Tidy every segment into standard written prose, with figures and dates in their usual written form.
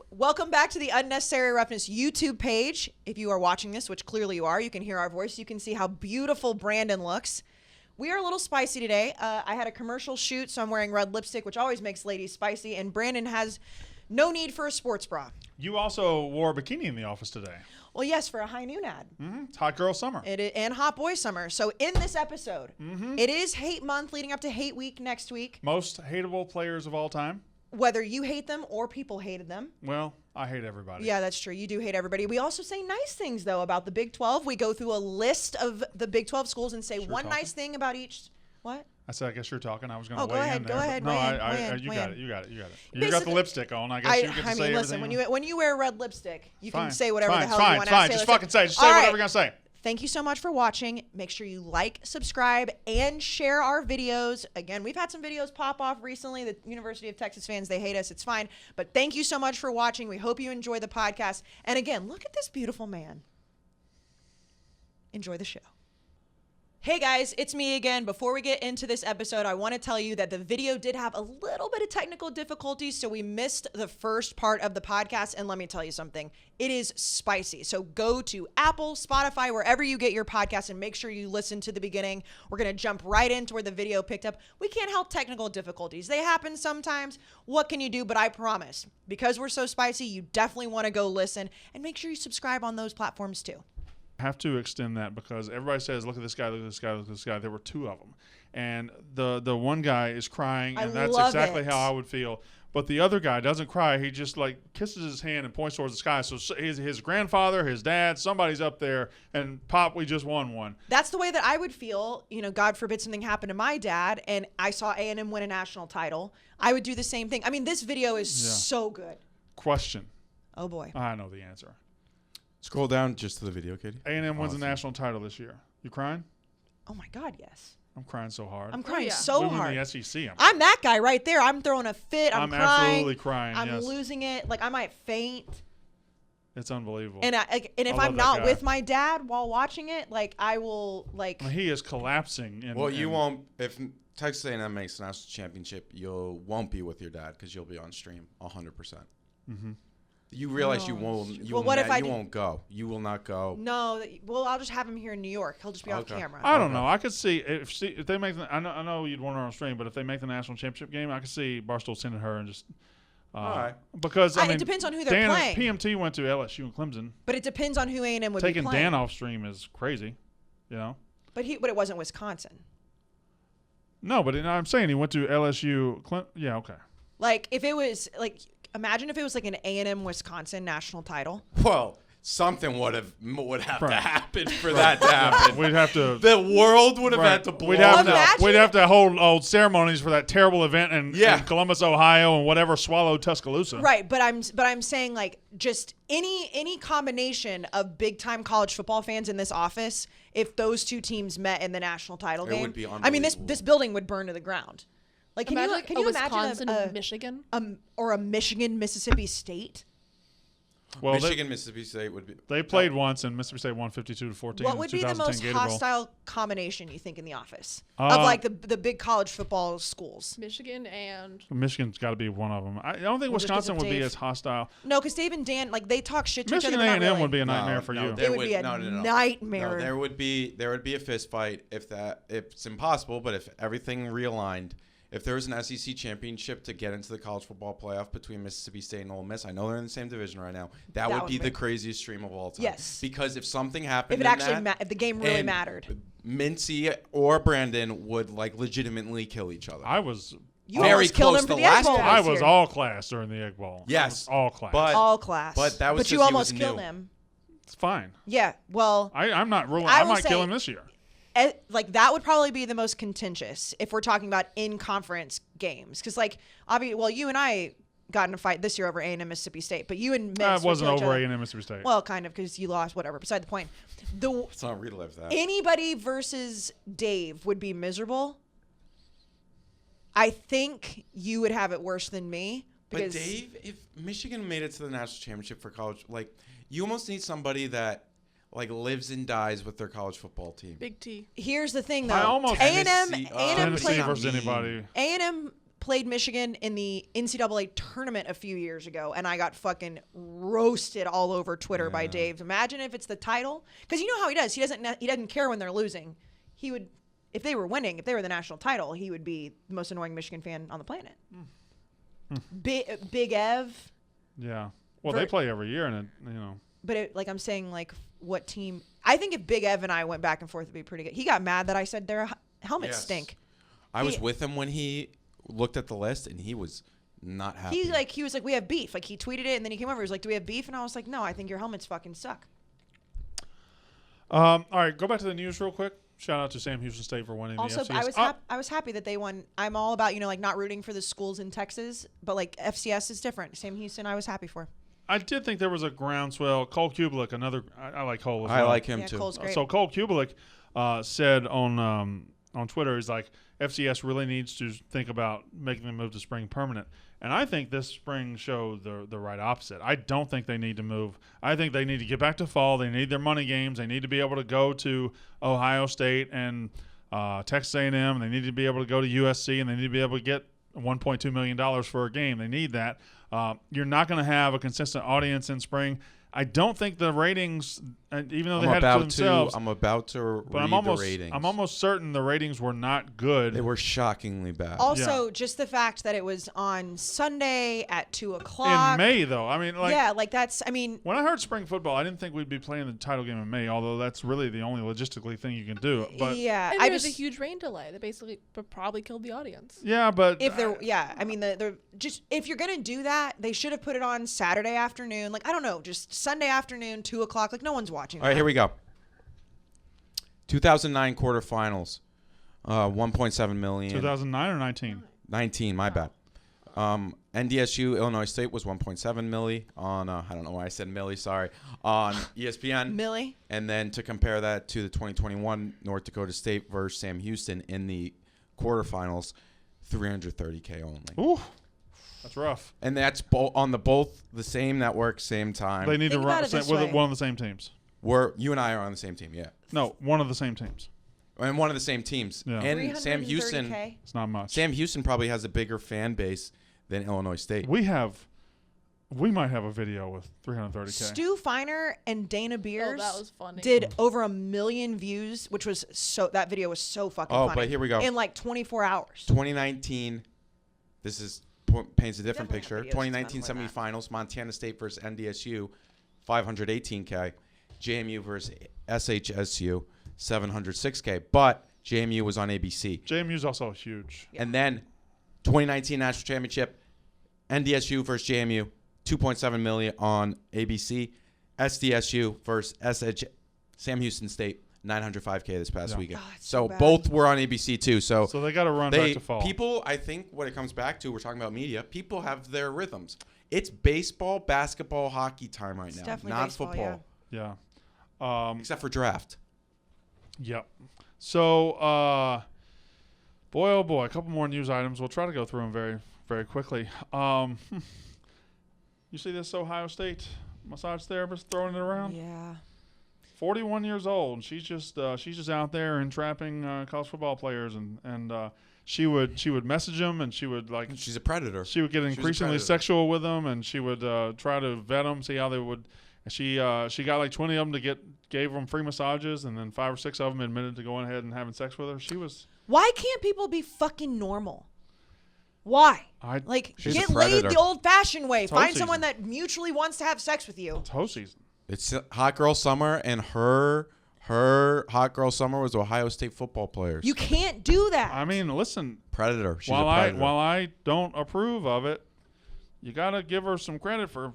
Welcome back to the Unnecessary Roughness YouTube page. If you are watching this, which clearly you are, you can hear our voice. You can see how beautiful Brandon looks. We are a little spicy today. I had a commercial shoot, so I'm wearing red lipstick, which always makes ladies spicy, and Brandon has no need for a sports bra. You also wore a bikini in the office today. Well, yes, for a high noon ad. It's hot girl summer. And hot boy summer. So in this episode, it is hate month leading up to hate week next week. Most hateable players of all time. Whether you hate them or people hated them. Well, I hate everybody. Yeah, that's true. You do hate everybody. We also say nice things, though, about the Big 12. We go through a list of the Big 12 schools and say one nice thing about each. What? I said, I guess you're talking. I was going to go weigh ahead, in there. go ahead. No, You got it. You got it. You got the lipstick on. I guess you get to say listen, everything. when you wear red lipstick, you can say whatever the hell you want. Fine. Just fucking say. Just say whatever you're going to say. Thank you so much for watching. Make sure you like, subscribe, and share our videos. Again, we've had some videos pop off recently. The University of Texas fans, they hate us. It's fine. But thank you so much for watching. We hope you enjoy the podcast. And again, look at this beautiful man. Enjoy the show. Hey guys, it's me again. Before we get into this episode, I want to tell you that the video did have a little bit of technical difficulties, so we missed the first part of the podcast. And let me tell you something, it is spicy. So go to Apple, Spotify, wherever you get your podcast, and make sure you listen to the beginning. We're going to jump right into where the video picked up. We can't help technical difficulties. They happen sometimes. What can you do? But I promise, because we're so spicy, you definitely want to go listen, and make sure you subscribe on those platforms too. Have to extend that because everybody says, look at this guy, look at this guy, look at this guy. There were two of them. And the one guy is crying, and that's exactly how I would feel. But the other guy doesn't cry. He just like kisses his hand and points towards the sky. So his grandfather, his dad, somebody's up there, and Pop, we just won one. That's the way that I would feel. You know, God forbid something happened to my dad, and I saw A&M win a national title. I would do the same thing. I mean, this video is so good. Question. Oh, boy. I know the answer. Scroll down just to the video, Katie. A&M wins a national title this year. You crying? Oh, my God, yes. I'm crying so hard. I'm crying so hard. We win the SEC. I'm that guy right there. I'm throwing a fit. I'm crying. Absolutely crying, I'm losing it. Like, I might faint. It's unbelievable. And if I'm not with my dad while watching it, like, I will, like. He is collapsing. You won't. If Texas A&M makes the national championship, you won't be with your dad because you'll be on stream 100%. Mm-hmm. You realize you won't. You won't go. You will not go. No. Well, I'll just have him here in New York. He'll just be off camera. I don't know. I could see if they make. I know you'd want her on stream, but if they make the national championship game, I could see Barstool sending her and just. All right. Because I mean, it depends on who they're playing. PMT went to LSU and Clemson. But it depends on who A&M would be playing. Taking Dan off stream is crazy, you know. But it wasn't Wisconsin. No, but I'm saying he went to LSU. Yeah, okay. Like if it was like. Imagine if it was like an A&M Wisconsin national title. Well, something would have to happen for that to happen. We'd have to. The world would have had to blow up. We'd have to hold ceremonies for that terrible event in Columbus, Ohio, and whatever swallowed Tuscaloosa. Right, but I'm saying like just any combination of big time college football fans in this office, if those two teams met in the national title game, would be unbelievable. I mean this building would burn to the ground. Like, can you Wisconsin, imagine Michigan, or a Michigan, Mississippi State? Well, Michigan, Mississippi State would be. They played once, and Mississippi State won 52-14. What would be the most Gator hostile combination you think in the office of like the big college football schools? Michigan's got to be one of them. I don't think Wisconsin would be as hostile. No, because Dave and Dan they talk shit to each other. Michigan A&M would be a nightmare for you. It would be a nightmare. No, there would be a fist fight if it's impossible, but if everything realigned. If there was an SEC championship to get into the college football playoff between Mississippi State and Ole Miss, I know they're in the same division right now. That would be the craziest stream of all time. Yes. Because if something happened, if the game really mattered, Mincy or Brandon would like legitimately kill each other. You almost killed him for the Egg Bowl. I was all class during the Egg Bowl. Yes, all class. All class. But that was. But you almost killed him. It's fine. Yeah. Well, I'm not ruling. I might kill him this year. Like that would probably be the most contentious if we're talking about in-conference games, because like obviously, well, you and I got in a fight this year over A&M Mississippi State, but you and Mitch it wasn't over A&M Mississippi State. Well, kind of because you lost. Whatever. Beside the point. Let's not relive that. Anybody versus Dave would be miserable. I think you would have it worse than me. But Dave, if Michigan made it to the national championship for college, like you almost need somebody that. Like lives and dies with their college football team. Big T. Here's the thing, though. I almost A&M Tennessee versus anybody. A&M played Michigan in the NCAA tournament a few years ago, and I got fucking roasted all over Twitter by Dave. Imagine if it's the title, because you know how he does. He doesn't care when they're losing. He would, if they were winning, if they were the national title, he would be the most annoying Michigan fan on the planet. Big Ev. Yeah. Well, they play every year, and But I'm saying, like, what team? I think if Big Ev and I went back and forth, it'd be pretty good. He got mad that I said their helmets stink. I was with him when he looked at the list, and he was not happy. He was like, we have beef. Like, he tweeted it, and then he came over. He was like, do we have beef? And I was like, no, I think your helmets fucking suck. All right, go back to the news real quick. Shout out to Sam Houston State for winning the FCS. I was happy that they won. I'm all about, like, not rooting for the schools in Texas, but, like, FCS is different. Sam Houston, I was happy for. I did think there was a groundswell. Cole Kubelik, I like Cole as well. I like him too. Cole's great. So Cole Kubelik said on Twitter, he's like, FCS really needs to think about making the move to spring permanent. And I think this spring showed the right opposite. I don't think they need to move. I think they need to get back to fall. They need their money games. They need to be able to go to Ohio State and Texas A&M. They need to be able to go to USC, and they need to be able to get $1.2 million for a game. They need that. You're not going to have a consistent audience in spring. I don't think the ratings, even though they had it to themselves. I'm about to read the ratings. I'm almost certain the ratings were not good. They were shockingly bad. Also, just the fact that it was on Sunday at 2:00. In May, though. I mean, when I heard spring football, I didn't think we'd be playing the title game in May, although that's really the only logistically thing you can do. But yeah, and there was a huge rain delay that basically probably killed the audience. Yeah, but if if you're gonna do that, they should have put it on Saturday afternoon. Like, I don't know, just Sunday afternoon, 2:00. Like, no one's watching. All right, here we go. 2009 quarterfinals, 1.7 million. 2009 or 19? 19, my bad. NDSU Illinois State was 1.7 milli on I don't know why I said milli, sorry, on ESPN. Milli. And then to compare that to the 2021 North Dakota State versus Sam Houston in the quarterfinals, 330K only. Ooh. That's rough. And that's on both the same network, same time. They need to run with one of the same teams. You and I are on the same team, yeah. No, one of the same teams. And one of the same teams. Yeah. And Sam Houston, it's not much. Sam Houston probably has a bigger fan base than Illinois State. We might have a video with 330K. Stu Feiner and Dana Beers that was funny. Did over 1 million views, which was that video was so fucking funny. Oh, but here we go. In like 24 hours. 2019, paints a different picture. 2019 semifinals, Montana State versus NDSU, 518K. JMU versus SHSU, 706K. But JMU was on ABC. JMU's also huge. Yeah. And then 2019 National Championship, NDSU versus JMU, 2.7 million on ABC. SDSU versus Sam Houston State, 905K this past weekend. Oh, so both were on ABC too. So they got to run back to fall. People, I think what it comes back to, we're talking about media, people have their rhythms. It's baseball, basketball, hockey time right now, not baseball, football. Yeah. Except for draft. Yep. So, boy, oh boy, a couple more news items. We'll try to go through them very, very quickly. You see this Ohio State massage therapist throwing it around? Yeah. 41 years old. She's just out there entrapping college football players, and she would message them, and she would She's a predator. She would get increasingly sexual with them, and she would try to vet them, see how they would. She got like 20 of them gave them free massages, and then 5 or 6 of them admitted to going ahead and having sex with her. She was. Why can't people be fucking normal? Why? Get laid the old-fashioned way. Find someone that mutually wants to have sex with you. It's hoe season. It's hot girl summer, and her hot girl summer was Ohio State football players. You can't do that. I mean, listen. Predator. She's while a predator. while I don't approve of it, you gotta give her some credit for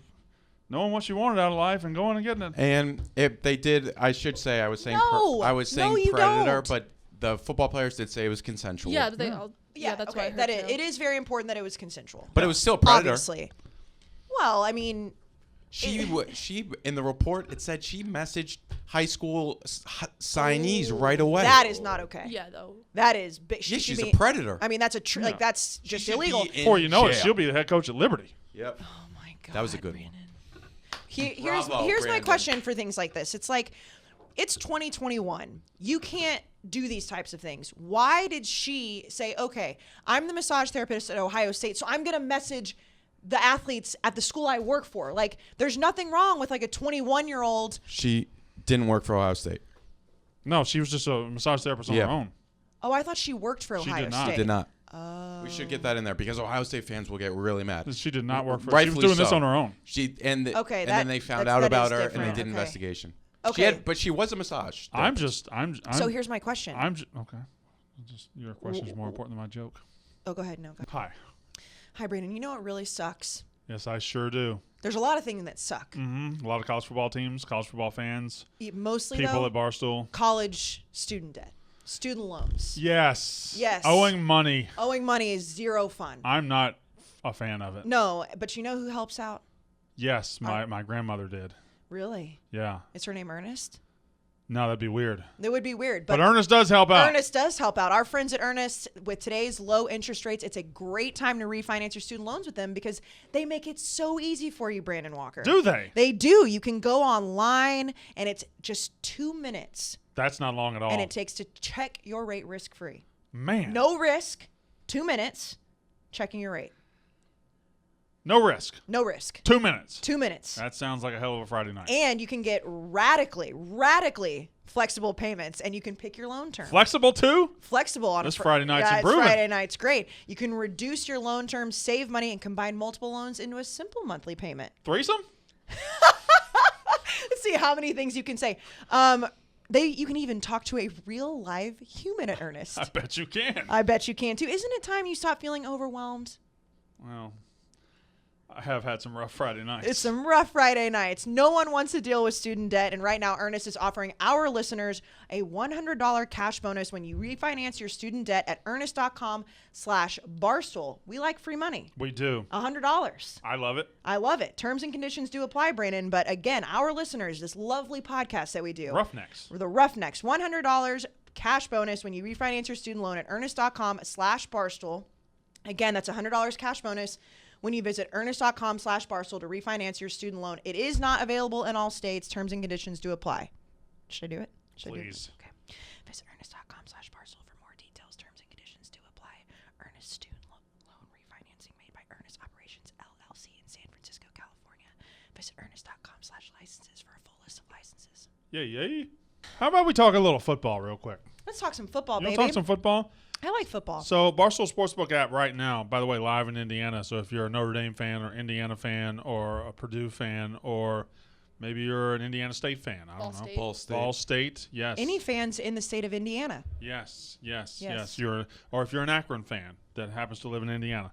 knowing what she wanted out of life and going and getting it. And if they did, I should say I was saying predator, don't. but the football players did say it was consensual. Yeah, that's okay, why it is very important that it was consensual. But it was still a predator. Obviously. Well, I mean, she in the report it said she messaged high school signees right away. That is not okay. Yeah, though. That is she's a predator. I mean, that's that's just illegal. Before you know it, she'll be the head coach at Liberty. Yep. Oh my God. That was a good one. Here's my question for things like this. It's like, it's 2021. You can't do these types of things? Why did she say, okay, I'm the massage therapist at Ohio State, so I'm going to message the athletes at the school I work for? Like, there's nothing wrong with like a 21-year-old. She didn't work for Ohio State. No, she was just a massage therapist on her own. Oh, I thought she worked for Ohio State. She did not. Oh. We should get that in there because Ohio State fans will get really mad. She did not work for. Rightfully She was doing this so. on her own. Then they found out about her and they did an investigation. Okay, but she was a massage therapist. So here's my question. Okay. Your question is more important than my joke. Oh, go ahead. No. Go ahead. Hi, Brandon. You know what really sucks? Yes, I sure do. There's a lot of things that suck. Mm-hmm. A lot of college football teams, college football fans. Mostly people though, at Barstool. College student debt. Student loans. Yes. Yes. Owing money. Owing money is zero fun. I'm not a fan of it. No, but you know who helps out? Yes, my grandmother did. Really? Yeah. Is her name Ernest? No, that'd be weird. That would be weird. But Ernest does help out. Ernest does help out. Our friends at Ernest, with today's low interest rates, it's a great time to refinance your student loans with them because they make it so easy for you, Brandon Walker. Do they? They do. You can go online, and it's just 2 minutes. That's not long at all. And it takes to check your rate risk-free. Man. No risk. 2 minutes. Checking your rate. No risk. No risk. 2 minutes. 2 minutes. That sounds like a hell of a Friday night. And you can get radically flexible payments, and you can pick your loan term. Flexible too? Flexible on this Friday night's improving. Friday night's great. You can reduce your loan term, save money, and combine multiple loans into a simple monthly payment. Threesome? Let's see how many things you can say. You can even talk to a real live human at Ernest. I bet you can. I bet you can too. Isn't it time you stop feeling overwhelmed? Well, I have had some rough Friday nights. It's some rough Friday nights. No one wants to deal with student debt, and right now Ernest is offering our listeners a $100 cash bonus when you refinance your student debt at earnest.com/Barstool. We like free money. We do. $100. I love it. I love it. Terms and conditions do apply, Brandon. But again, our listeners, this lovely podcast that we do. Roughnecks. The Roughnecks. $100 cash bonus when you refinance your student loan at earnest.com/Barstool. Again, that's $100 cash bonus when you visit earnest.com/Barstool to refinance your student loan. It is not available in all states. Terms and conditions do apply. Should I do it? Please. Okay. Visit earnest.com/Barstool for more details. Terms and conditions do apply. Earnest student loan refinancing made by Earnest Operations LLC in San Francisco, California. Visit earnest.com/licenses for a full list of licenses. Yay. How about we talk a little football real quick? Let's talk some football, baby. Talk some football? I like football. So Barstool Sportsbook app right now, by the way, live in Indiana. So if you're a Notre Dame fan or Indiana fan or a Purdue fan or maybe you're an Indiana State fan. I don't know. Ball State, yes. Any fans in the state of Indiana. Yes. Or if you're an Akron fan that happens to live in Indiana.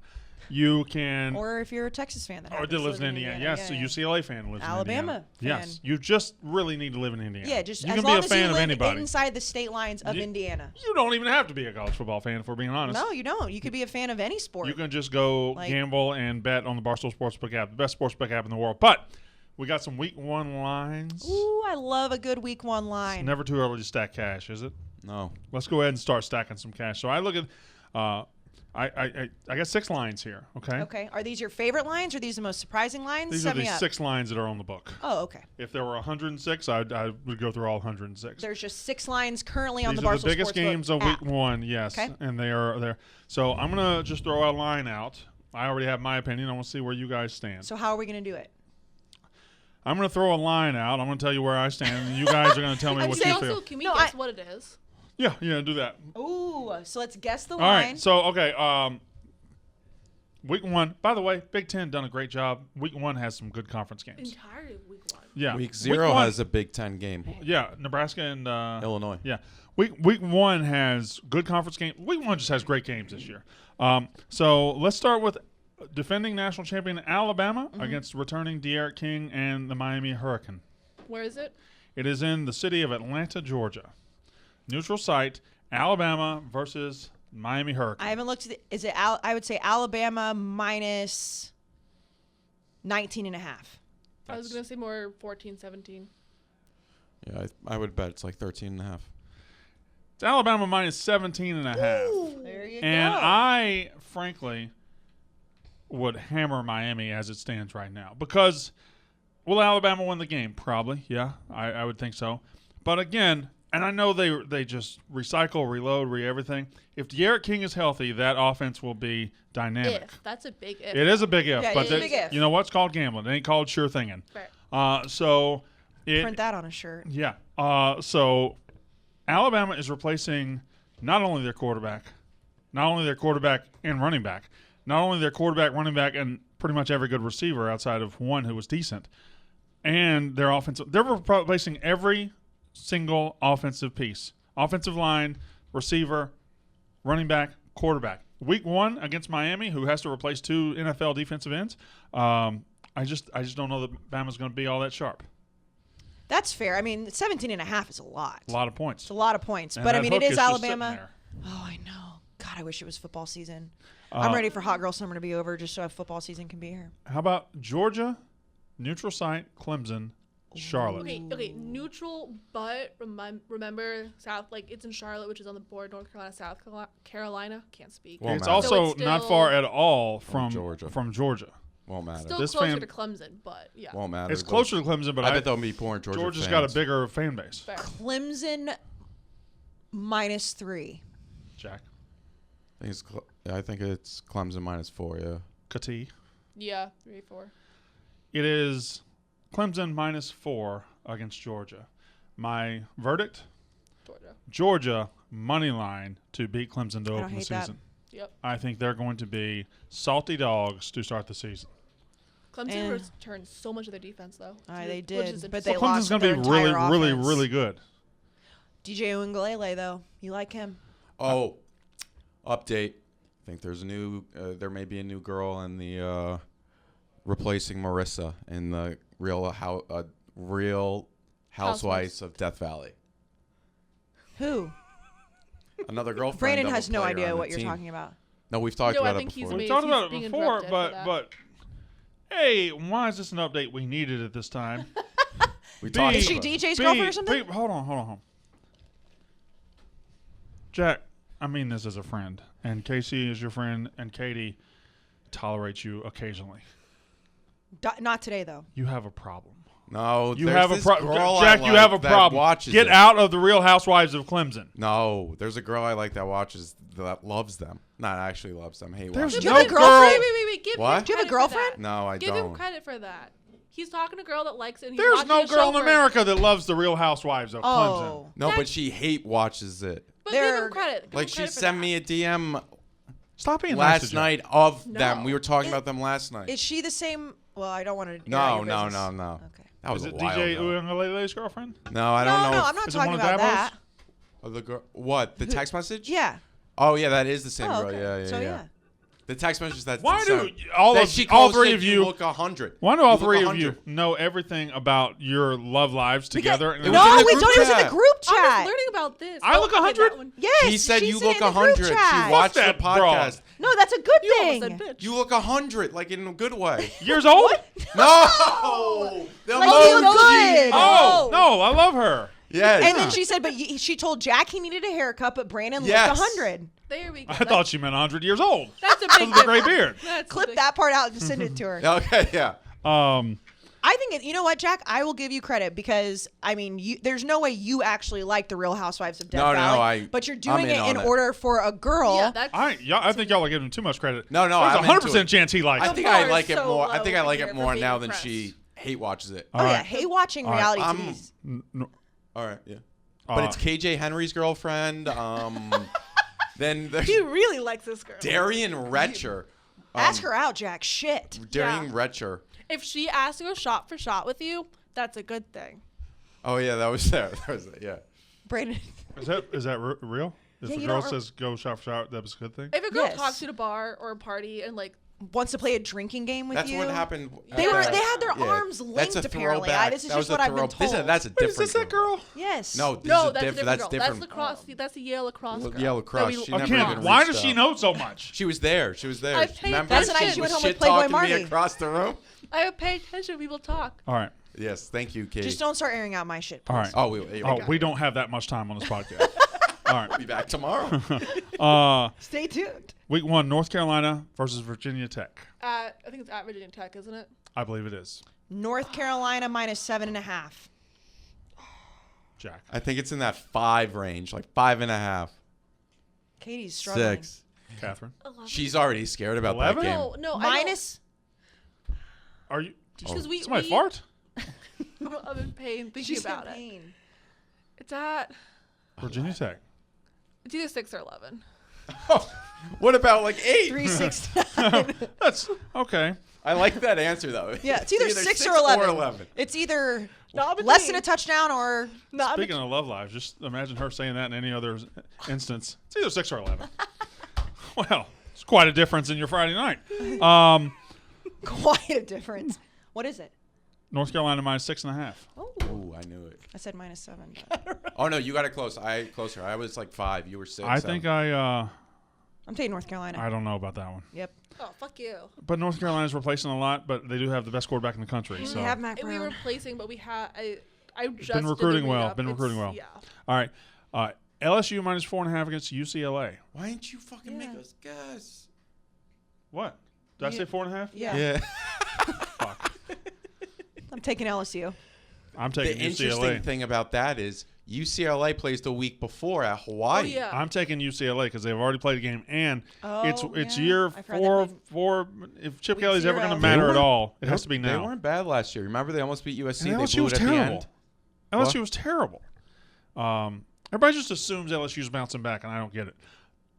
You can, or if you're a Texas fan that lives in Indiana. Yes, a UCLA fan lives Alabama in Indiana. Yes, you just really need to live in Indiana. Yeah, just you as can long be a fan as you of live anybody inside the state lines of Indiana. You don't even have to be a college football fan, if we're being honest. No, you don't. You could be a fan of any sport. You can just go gamble and bet on the Barstool Sportsbook app, the best sportsbook app in the world. But we got some Week 1 lines. Ooh, I love a good Week 1 line. It's never too early to stack cash, is it? No. Let's go ahead and start stacking some cash. So I look at. I got 6 lines here, okay? Okay. Are these your favorite lines or are these the most surprising lines? These are the 6 lines that are on the book. Oh, okay. If there were 106, I would go through all 106. There's just 6 lines currently on the Barstool Sportsbook These are the biggest games of app. Week 1, yes. Okay. And they are there. So I'm going to just throw a line out. I already have my opinion. I want to see where you guys stand. So how are we going to do it? I'm going to throw a line out. I'm going to tell you where I stand, and you guys are going to tell me what you feel. Can we guess what it is? Yeah, do that. Ooh, so let's guess the line. All right, so, okay, Week 1, by the way, Big Ten done a great job. Week 1 has some good conference games. Entirely Week 1. Yeah. Week 0 has a Big Ten game. Yeah, Nebraska and Illinois. Yeah. Week 1 has good conference games. Week 1 just has great games this year. So let's start with defending national champion Alabama against returning De'Aaron King and the Miami Hurricane. Where is it? It is in the city of Atlanta, Georgia. Neutral site, Alabama versus Miami Hurricane. I haven't looked at it. Is it I would say Alabama minus 19.5. I was going to say more 14, 17. Yeah, I would bet it's like 13.5. It's Alabama minus 17.5. Ooh, there you go. And I, frankly, would hammer Miami as it stands right now. Because will Alabama win the game? Probably, yeah. I would think so. But again, and I know they just recycle, reload, everything. If De'Aaron King is healthy, that offense will be dynamic. That's a big if. It is a big if, Yeah, but it is a big if. you know what's called gambling. It ain't called sure thinging. Fair. So Print that on a shirt. Yeah. So Alabama is replacing not only their quarterback and running back, not only their quarterback, running back, and pretty much every good receiver outside of one who was decent, and their offensive. They're replacing every single offensive piece: offensive line, receiver, running back, quarterback. Week 1 against Miami, who has to replace 2 NFL defensive ends. I just don't know that Bama's going to be all that sharp. That's fair. I mean, 17.5 is a lot. A lot of points. It's a lot of points. And But, I that mean, it hook is just sitting Alabama. there. Oh, I know. God, I wish it was football season. I'm ready for hot girl summer to be over just so football season can be here. How about Georgia, neutral site, Clemson, Charlotte? Okay, neutral, but remember South, like it's in Charlotte, which is on the board. North Carolina, South Carolina, can't speak. Won't It's matter. also So it's not still- far at all from Georgia. Won't matter. Still This closer fan- to Clemson, but yeah. Won't matter. It's closer to Clemson, but I bet there'll be more Georgia Georgia's fans. got a bigger fan base. Fair. Clemson -3. Jack, I think it's Clemson -4. Yeah. Kati. Yeah, 3-4. It is Clemson -4 against Georgia. My verdict: Georgia money line to beat Clemson to I don't open the hate that. season. Yep. I think they're going to be salty dogs to start the season. Clemson returned so much of their defense, though. They which did, is but interesting. they Well, Clemson's lost going to their be really, entire really, offense. really good. DJ Uiagalelei, though. You like him? Oh, update. I think there's there may be a new girl in the replacing Marissa in the Real Housewives of Death Valley. Who? Another girlfriend. Brandon of a has no player idea on what the you're team. talking about. No, we've talked No, I about it think he's before. We amazing. talked about being it before, interrupted for that. but hey, why is this an update we needed at this time? We talked Is she about it. DJ's girlfriend or something? Hold on. Jack, I mean this as a friend, and Kayce is your friend, and Katie tolerates you occasionally. Not today, though. You have a problem. No, You there's have a this problem. girl Jack, I you have a like that problem. watches Get it. out of the Real Housewives of Clemson. No, there's a girl I like that loves them. Not actually loves them. Hey, There's watches Do you no have a them. girlfriend? Wait. Give What? him Do you have a credit for girlfriend? that. No, I Give don't. him credit for that. He's talking to a girl that likes it. And he's There's watching no a girl in show for- America that loves the Real Housewives of Clemson. Oh. No, but she watches it. But give They're- him credit. Give Like him she credit for sent that. me a DM Stop being nice to last Jack. night of No. them. We were talking about them last night. Is she the same? Well, I don't want to. No. Okay. That was Is a it while DJ ago. Uiagalelei's girlfriend? No, I don't know. No, if- I'm not Is it talking one of about Dabo's? that. The girl. What? The text message? Yeah. Oh yeah, that is the same Oh, girl. okay. Yeah. Yeah. The text message that. Why do that all she all calls three said of you look 100? Why do all You look three of 100. you know everything about your love lives together? It was No, in the we group don't. It was in the chat. group I was chat. learning about this. I look okay, 100? that one. Yes. He said you said look it in the group 100. She chat. watched the that broad? podcast. No, that's a good You thing. almost said bitch. You look 100, like in a good way. Years old? No. The Like you look emoji. good. Oh, no, I love her. Yes. And then she said, but she told Jack he needed a haircut, but Brandon Yes. looked 100. There we go. I thought she meant 100 years old. That's a big With a gray difference. beard. That's a Clip big- that part out and send it to her. Okay. Yeah. I think, you know what, Jack? I will give you credit because, I mean, there's no way you actually like the Real Housewives of Death No, Valley. But you're doing I'm it in in on it. order for a girl. Yeah, that's I think y'all are giving him too much credit. No, There's I'm a into 100% it. chance he likes I it. think bar I is like it so more. I low think I over like here it for more being now than impressed. she hate watches it. Oh, All yeah. right. Hate watching right. reality I'm- TVs. All right. Yeah. But it's KJ Henry's girlfriend. Then there's He really likes this girl. Darian Retcher. Ask her out, Jack. Shit. Darian Yeah. Retcher. If she asks to go shot for shot with you, that's a good thing. Oh yeah, that was there. That was it. Yeah. Brandon. Is that real? If Yeah, a you girl don't says go shot for shot, that was a good thing? If a girl Yes. talks you at a bar or a party and like Wants to play a drinking game with That's you. what happened. They at were. that- They had their yeah. arms That's linked. a Apparently, throwback. this is That was just what a I've been throw- told. That's a Wait, different. is this that girl? Yes. No, this no, is that's a different girl. different. That's lacrosse. That's the Yale lacrosse girl. Yale lacrosse. That we- She never Again, even why reached does she out. know so much? She was there. She was there. I paid Remember? That's the night she went home with shit Playboy talking Marty. me across the room. I pay attention when people talk. All right. Yes, thank you, Katie. Just don't start airing out my shit. All Please. right. Oh, We don't have that much time on this podcast. All right. We'll be back tomorrow. Stay tuned. Week 1, North Carolina versus Virginia Tech. I think it's at Virginia Tech, isn't it? I believe it is. North Carolina -7.5. Jack. I think it's in that 5 range, like 5.5. Katie's struggling. 6. Catherine. 11. She's already scared about 11? that game. No. Minus. Are you? Because we Somebody fart? I'm in pain thinking She's about in it. pain. It's at. Virginia Tech. It's either 6 or 11. What about like 8? 369. That's okay. I like that answer though. Yeah, it's either 6 or 11. 11. It's either Not less than between. a touchdown or Not Speaking of love lives, just imagine her saying that in any other instance. It's either 6 or 11. Well, it's quite a difference in your Friday night. quite a difference. What is it? North Carolina minus 6.5. Oh, Ooh, I knew it. I said minus 7. But Oh no, you got it close. Closer. I was like 5. You were 6. I think I'm taking North Carolina. I don't know about that one. Yep. Oh, fuck you. But North Carolina's replacing a lot, but they do have the best quarterback in the country. So We have Mac And we Brown. were replacing, but we had. I just been did the recruiting well. read-up. Been It's- recruiting well. Yeah. All right. LSU minus 4.5 against UCLA. Why didn't you fucking Yeah. make us guess? What? Did I say 4.5? Yeah. Fuck. I'm taking LSU. I'm The taking interesting UCLA. thing about that is UCLA plays the week before at Hawaii. Oh, yeah. I'm taking UCLA because they've already played a game, and it's yeah. year I've heard that four. If Chip Week Kelly's ever 0. going to matter at They all, it They has to be They now. weren't bad last year. Remember, they almost beat USC. And They LSU blew was it at the terrible. end. LSU What? was terrible. Everybody just assumes LSU's bouncing back, and I don't get it.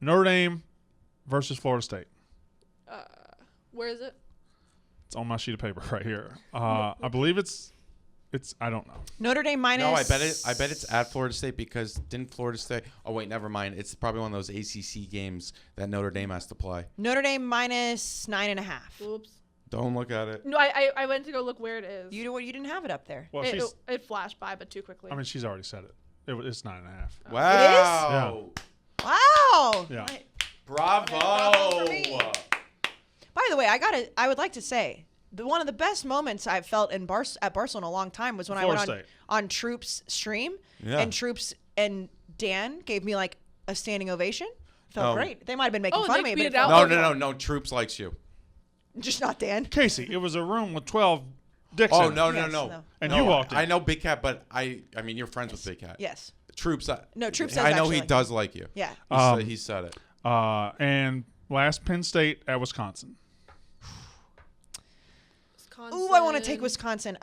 Notre Dame versus Florida State. Where is it? It's on my sheet of paper right here. I believe it's. I don't know. Notre Dame minus. No, I bet it's at Florida State because didn't Florida State? Oh wait, never mind. It's probably one of those ACC games that Notre Dame has to play. Notre Dame minus 9.5. Oops. Don't look at it. No, I went to go look where it is. You didn't have it up there. Well, It flashed by, but too quickly. I mean, she's already said it. It's 9.5. Wow. Wow. Yeah. Bravo. for me. By the way, I would like to say one of the best moments I've felt at Barstool in a long time was when Florida I went State. on Troops stream Yeah. and Troops and Dan gave me like a standing ovation. Felt Oh. great. They might have been making Oh, fun they of me, but tweeted it felt out- good. No. Troops likes you. Just not Dan. Casey, it was a room with 12 dicks Oh in it. no. And No, you walked in. I know Big Cat, but I mean you're friends with Big Cat. Yes. Troops. No, Troops does I know actually he like does like you. Yeah. He said it. And last, Penn State at Wisconsin. Wisconsin. Ooh, I want to take Wisconsin.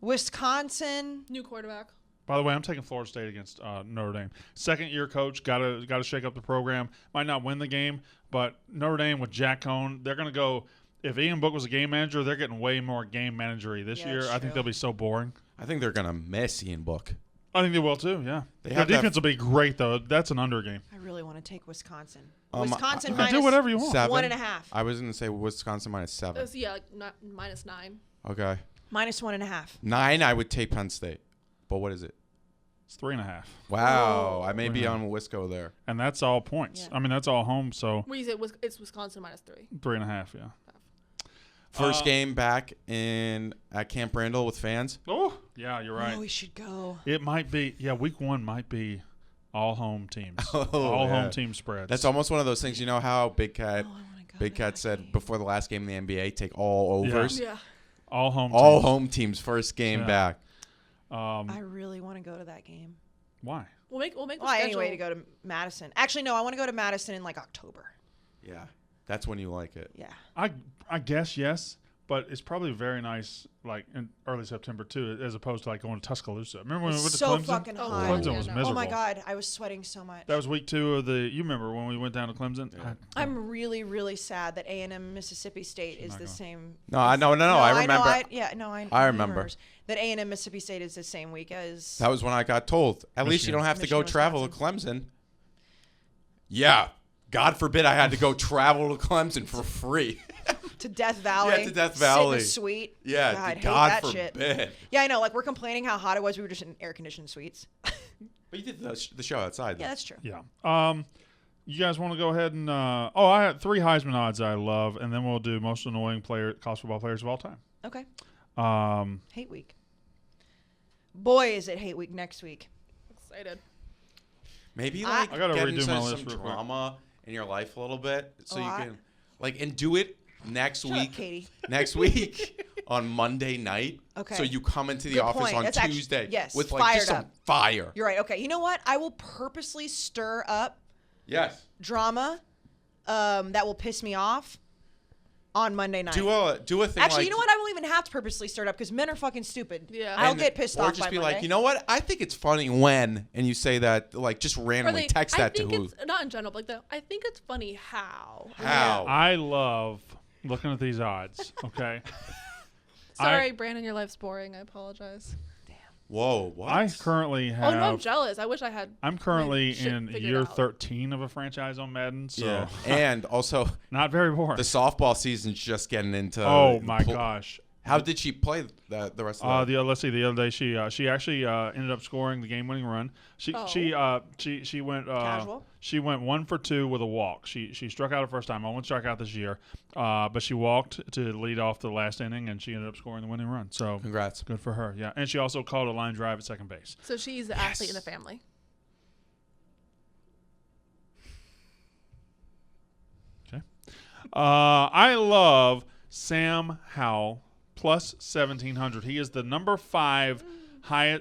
Wisconsin. New quarterback. By the way, I'm taking Florida State against Notre Dame. Second-year coach, got to shake up the program. Might not win the game, but Notre Dame with Jack Cohn, they're going to go. If Ian Book was a game manager, they're getting way more game managery this Yeah, year. that's I think true. they'll be so boring. I think they're gonna miss Ian Book. I think they will too. Yeah, They their have that- defense will be great though. That's an under game. I really want to take Wisconsin. Um, Wisconsin You can minus do whatever you want. 7. 1.5. I was gonna say Wisconsin minus 7. Yeah, like minus 9. Okay. Minus 1.5. 9. I would take Penn State, but what is it? It's 3.5, Wow, I may be Yeah. on Wisco there. and that's all points. Yeah. I mean, that's all home. So What do you say? It's Wisconsin minus 3. 3.5. Yeah. First game back at Camp Randall with fans. Oh, yeah, you're right. Oh, we should go. It might be. Yeah, week 1 might be all home teams. Oh, all yeah. home team spreads. That's almost one of those things. You know how Big Cat, Oh, I want to go. Big to Cat that said game. before the last game in the NBA, take all overs. Yeah. all home. All teams. home teams first game Yeah. back. I really want to go to that game. Why? We'll make the Well, schedule. anyway, to go to Madison. Actually, no, I want to go to Madison in like October. Yeah, that's when you like it. Yeah. I guess yes, but it's probably very nice like in early September too, as opposed to like going to Tuscaloosa. Remember when we went to So Clemson? fucking Oh, hot. Clemson yeah, was no. miserable. Oh my God, I was sweating so much. That was week 2 of the. You remember when we went down to Clemson? Yeah. I'm really, really sad that A&M Mississippi State is not the going. same. No, I remember. I remember. rumors that A&M Mississippi State is the same week as. That was when I got told. At least you Michigan. don't have to go Michigan, travel to Clemson. Yeah. God forbid I had to go travel to Clemson for free. to Death Valley. to Death Sit in Valley. a suite. Yeah, God, hate God that forbid. shit. Yeah, I know. Like we're complaining how hot it was. We were just in air-conditioned suites. But you did the show outside. Yeah, though. that's true. Yeah. You guys want to go ahead and? I had 3 Heisman odds I love, and then we'll do most annoying college football players of all time. Okay. Um, Hate week. Boy, is it hate week next week. Excited. Maybe I like gotta get redo into my some list real quick. drama in your life a little bit, so Oh, you I- can like and do it next Shut up, week. Katie. Next week on Monday night. Okay. So you come into the Good office point. on That's Tuesday with like fired just some up. fire. You're right. Okay. You know what? I will purposely stir up drama that will piss me off on Monday night. Do a thing. Actually, like, you know what? I won't even have to purposely stir it up because men are fucking stupid. Yeah. I'll get pissed off Or just by be Monday. like, you know what? I think it's funny when, and you say that, like, just randomly text that to who. It's not in general, but like I think it's funny how. How? I love looking at these odds. Okay. Sorry, Brandon, your life's boring. I apologize. Whoa, what? I currently have. Oh no, I'm jealous. I wish I had. I'm currently my shit in figured year out. 13 of a franchise on Madden, so Yeah. And also, not very boring. the softball season's just getting into. Oh my gosh! How did she play the rest of the? Let's see. The other day, she actually ended up scoring the game-winning run. She went Casual? She went 1 for 2 with a walk. She struck out her first time. Only struck out this year, but she walked to lead off the last inning, and she ended up scoring the winning run. So Congrats. good for her. Yeah, and she also called a line drive at second base. So she's the athlete in the family. Okay. I love Sam Howell plus 1,700. He is the number 5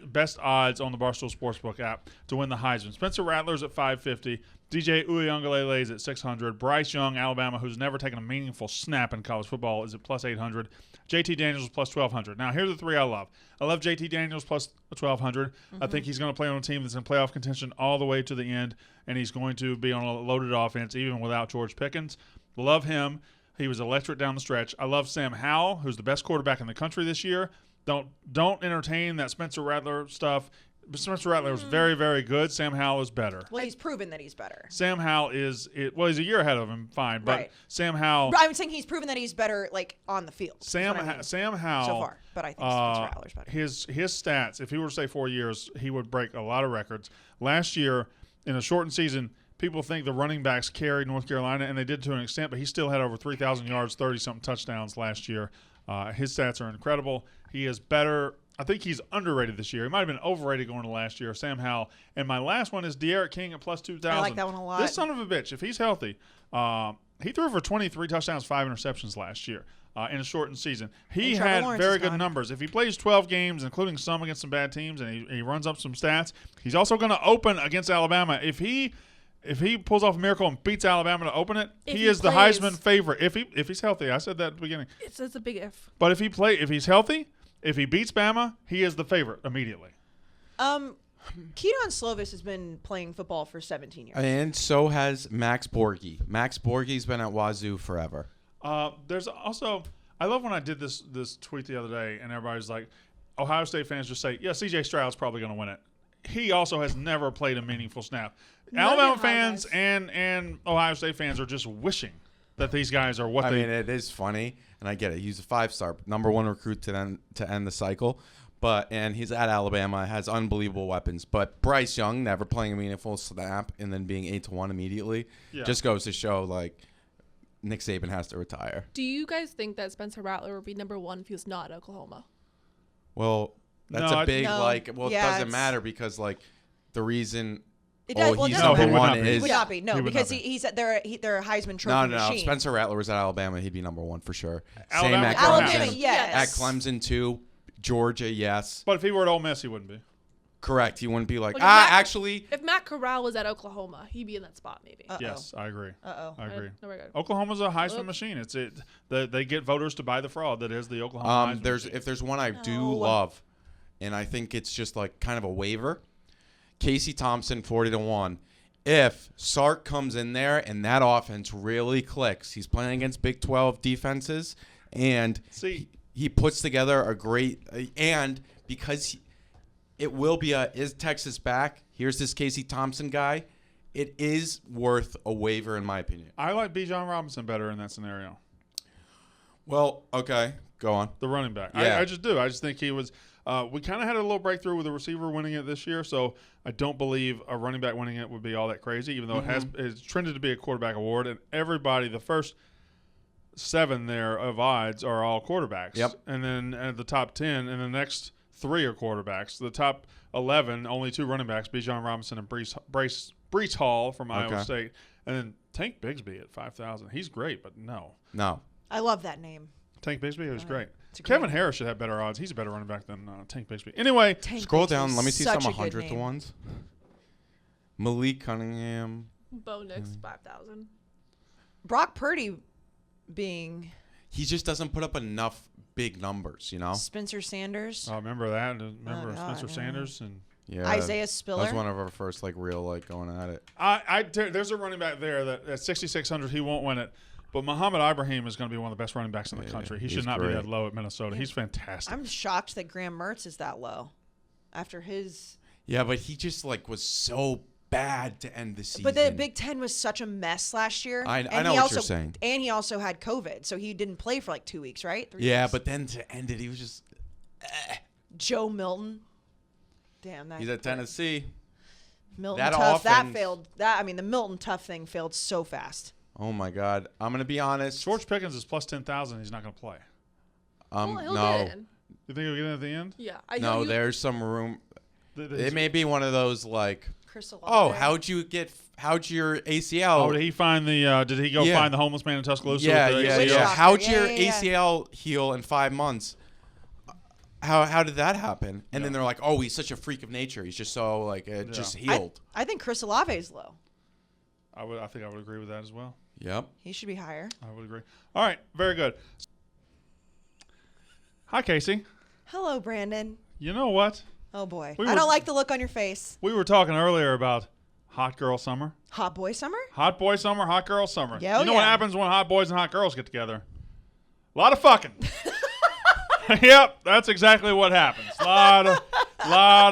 best odds on the Barstool Sportsbook app to win the Heisman. Spencer Rattler's at 550. DJ Uiagalelei is at 600. Bryce Young, Alabama, who's never taken a meaningful snap in college football, is at plus 800. JT Daniels plus 1,200. Now, here's the three I love. I love JT Daniels plus 1,200. I think he's going to play on a team that's in playoff contention all the way to the end, and he's going to be on a loaded offense even without George Pickens. Love him. He was electric down the stretch. I love Sam Howell, who's the best quarterback in the country this year. Don't entertain that Spencer Rattler stuff. Spencer Rattler was very, very good. Sam Howell is better. Well, he's proven that he's better. Sam Howell he's a year ahead of him, fine. But Right. Sam Howell. I'm saying he's proven that he's better, like, on the field. Sam Howell. So far. But I think Spencer Rattler's better. His stats, if he were to stay 4 years, he would break a lot of records. Last year, in a shortened season, people think the running backs carried North Carolina, and they did to an extent, but he still had over 3,000 yards, 30-something touchdowns last year. His stats are incredible. He is better. I think he's underrated this year. He might have been overrated going to last year, Sam Howell. And my last one is De'Aaron King at plus 2,000. I like that one a lot. This son of a bitch, if he's healthy, he threw for 23 touchdowns, 5 interceptions last year in a shortened season. He Trevor had Lawrence very is good gone. numbers. If he plays 12 games, including some against some bad teams, and he runs up some stats, he's also going to open against Alabama. If he pulls off a miracle and beats Alabama to open it, he is the plays. Heisman favorite. If he's healthy, I said that at the beginning. It's a big if. But if he's healthy, if he beats Bama, he is the favorite immediately. Keaton Slovis has been playing football for 17 years. And so has Max Borghi. Max Borghi's been at Wazoo forever. There's also, I love when I did this tweet the other day, and everybody's like, Ohio State fans just say, yeah, C.J. Stroud's probably going to win it. He also has never played a meaningful snap. Alabama fans and Ohio State fans are just wishing that these guys are what I they. mean, it is funny, and I get it. He's a 5-star, number 1 recruit to end the cycle. And he's at Alabama, has unbelievable weapons. But Bryce Young never playing a meaningful snap and then being 8-1 immediately just goes to show, like, Nick Saban has to retire. Do you guys think that Spencer Rattler would be number 1 if he was not at Oklahoma? Well, that's No, a big, No. like, well, Yeah, it doesn't it's- matter because, like, the reason It does, well, it he's doesn't number matter. one He would not be. is He would not be. No, He would because not be. he's at they're a Heisman Trophy no. machine. If Spencer Rattler was at Alabama, he'd be number 1 for sure. Alabama- Same at Alabama, Clemson. yes. At Clemson too. Georgia, yes. But if he were at Ole Miss, he wouldn't be. Correct. He wouldn't be like, Like, Matt- actually. If Matt Corral was at Oklahoma, he'd be in that spot maybe. Uh-oh. Yes, I agree. Uh-oh. I agree. No, we're good. Oklahoma's a Heisman Whoops. machine. They get voters to buy the fraud that is the Oklahoma Heisman machine. If there's one I do No. love, and I think it's just like kind of a waiver, Casey Thompson 40-1. If Sark comes in there and that offense really clicks, he's playing against Big 12 defenses, and See, he puts together a great and because it will be is Texas back? Here's this Casey Thompson guy. It is worth a waiver in my opinion. I like Bijan Robinson better in that scenario. Well, okay, go on. The running back. Yeah. I just do. I just think he was. We kind of had a little breakthrough with a receiver winning it this year, so I don't believe a running back winning it would be all that crazy, even though it's trended to be a quarterback award. And everybody, the first 7 there of odds are all quarterbacks. Yep. And then at the top 10, and the next 3 are quarterbacks. The top 11, only 2 running backs, Bijan Robinson and Breece Hall from Iowa State. And then Tank Bigsby at 5,000. He's great, but no. No. I love that name. Tank Bigsby was great. Kevin Harris should have better odds. He's a better running back than Tank Bigsby. Anyway, scroll down. Let me see some 100 to ones. Malik Cunningham. Bo Nix 5,000. Brock Purdy being. He just doesn't put up enough big numbers, you know. Spencer Sanders. Oh, remember that? Remember Spencer Sanders and Isaiah Spiller. That was one of our first real going at it. There's a running back there that at 6,600 he won't win it. But Muhammad Ibrahim is going to be one of the best running backs in the country. He should not be that low at Minnesota. He's fantastic. I'm shocked that Graham Mertz is that low after his. Yeah, but he just was so bad to end the season. But the Big Ten was such a mess last year. I know what you're saying. And he also had COVID, so he didn't play for 2 weeks, right? 3 yeah, weeks. but then to end it, he was just. Joe Milton. Damn, he's at Tennessee. Milton that tough. Offense, that failed. The Milton tough thing failed so fast. Oh my God! I'm gonna be honest. George Pickens is plus 10,000. He's not gonna play. He'll no. Get in. You think he'll get in at the end? Yeah. There's some room. It may be one of those Chris Olave. Oh, how'd your ACL? Oh, did he find the? Did he go find the homeless man in Tuscaloosa? Yeah. How'd your ACL heal in 5 months? How did that happen? And then they're like, oh, he's such a freak of nature. He's just so just healed. I think Chris Olave is low. I think I would agree with that as well. Yep. He should be higher. I would agree. All right, very good. Hi, Kayce. Hello, Brandon. You know what? Oh boy, I don't like the look on your face. We were talking earlier about hot girl summer. Hot boy summer? Hot boy summer, hot girl summer. Yeah, you know what happens when hot boys and hot girls get together? A lot of fucking. Yep, that's exactly what happens. Lot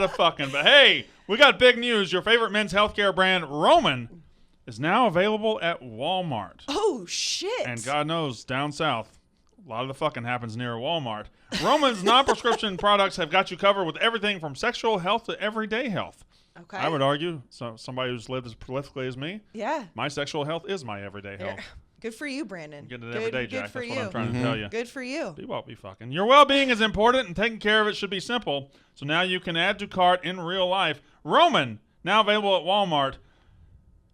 of fucking. But hey, we got big news. Your favorite men's healthcare brand, Roman, is now available at Walmart. Oh, shit. And God knows, down south, a lot of the fucking happens near Walmart. Roman's non-prescription products have got you covered with everything from sexual health to everyday health. Okay. I would argue, somebody who's lived as prolifically as me, my sexual health is my everyday health. Good for you, Brandon. I'm getting it every day, Jack. Good for That's you. what I'm trying to tell you. Good for you. Be well, be fucking. Your well-being is important, and taking care of it should be simple. So now you can add to cart in real life. Roman, now available at Walmart.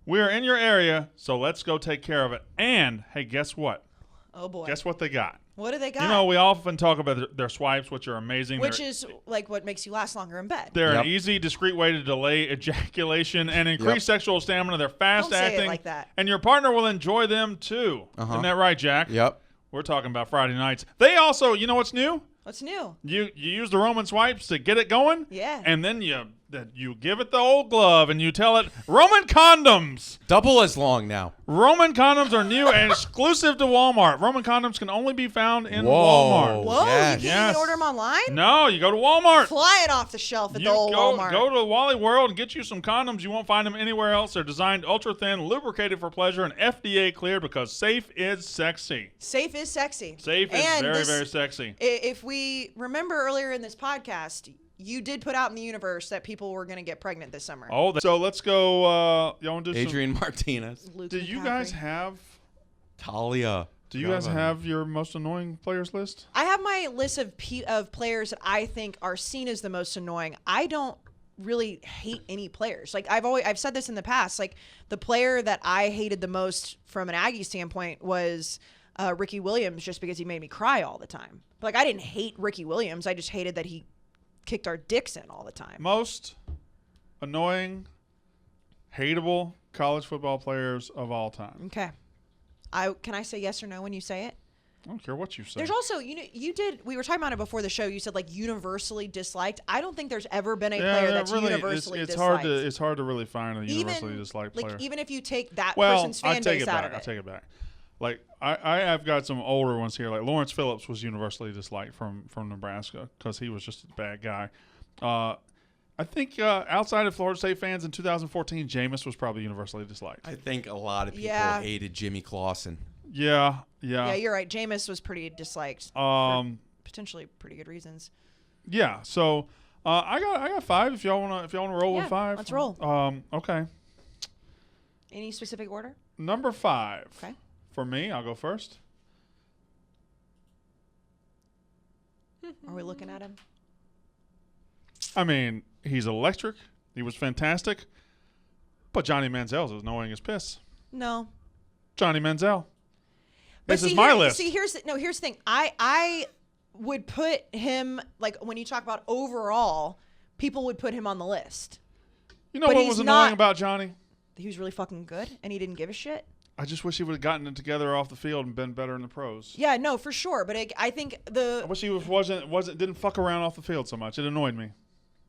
We're in your area, so let's go take care of it. And, hey, guess what? Oh, boy. Guess what they got? What do they got? You know, we often talk about their swipes, which are amazing. Which is what makes you last longer in bed. They're an easy, discreet way to delay ejaculation and increase sexual stamina. They're fast acting. Don't say it like that. And your partner will enjoy them too. Isn't that right, Jack? Yep. We're talking about Friday nights. They also, you know what's new? What's new? You use the Roman swipes to get it going. Yeah. And then you give it the old glove and you tell it, Roman condoms. Double as long now. Roman condoms are new and exclusive to Walmart. Roman condoms can only be found in Walmart. Whoa, you can't even order them online? No, you go to Walmart. Flying off the shelf at the old Walmart. Go to Wally World and get you some condoms. You won't find them anywhere else. They're designed ultra-thin, lubricated for pleasure, and FDA cleared because safe is sexy. Safe is sexy. Safe is very, very sexy. If we remember earlier in this podcast, you did put out in the universe that people were going to get pregnant this summer. Oh, so let's go. You want to do Adrian Martinez. Luke do you guys have Talia? Do you guys have your most annoying players list? I have my list of players that I think are seen as the most annoying. I don't really hate any players. I've said this in the past. The player that I hated the most from an Aggie standpoint was Ricky Williams, just because he made me cry all the time. But I didn't hate Ricky Williams. I just hated that he kicked our dicks in all the time. Most annoying, hateable college football players of all time. Okay. Can I say yes or no when you say it? I don't care what you say. There's also, we were talking about it before the show. You said universally disliked. I don't think there's ever been a player that's really, universally disliked. It's hard to really find a universally disliked player. Even if you take that person's fan base out of it. I'll take it back. I've got some older ones here. Lawrence Phillips was universally disliked from Nebraska because he was just a bad guy. I think outside of Florida State fans in 2014, Jameis was probably universally disliked. I think a lot of people hated Jimmy Clausen. Yeah, you're right. Jameis was pretty disliked for potentially pretty good reasons. Yeah, so I got 5. If y'all wanna roll with 5, let's roll. Okay. Any specific order? Number 5. Okay. For me, I'll go first. Are we looking at him? I mean, he's electric. He was fantastic. But Johnny Manziel's as annoying as piss. No. Johnny Manziel. But this is my list. See, here's the thing. I would put him, like, when you talk about overall, people would put him on the list. You know But what he's was not- annoying about Johnny? He was really fucking good, and he didn't give a shit. I just wish he would have gotten it together off the field and been better in the pros. Yeah, no, for sure. But I think I wish he didn't fuck around off the field so much. It annoyed me.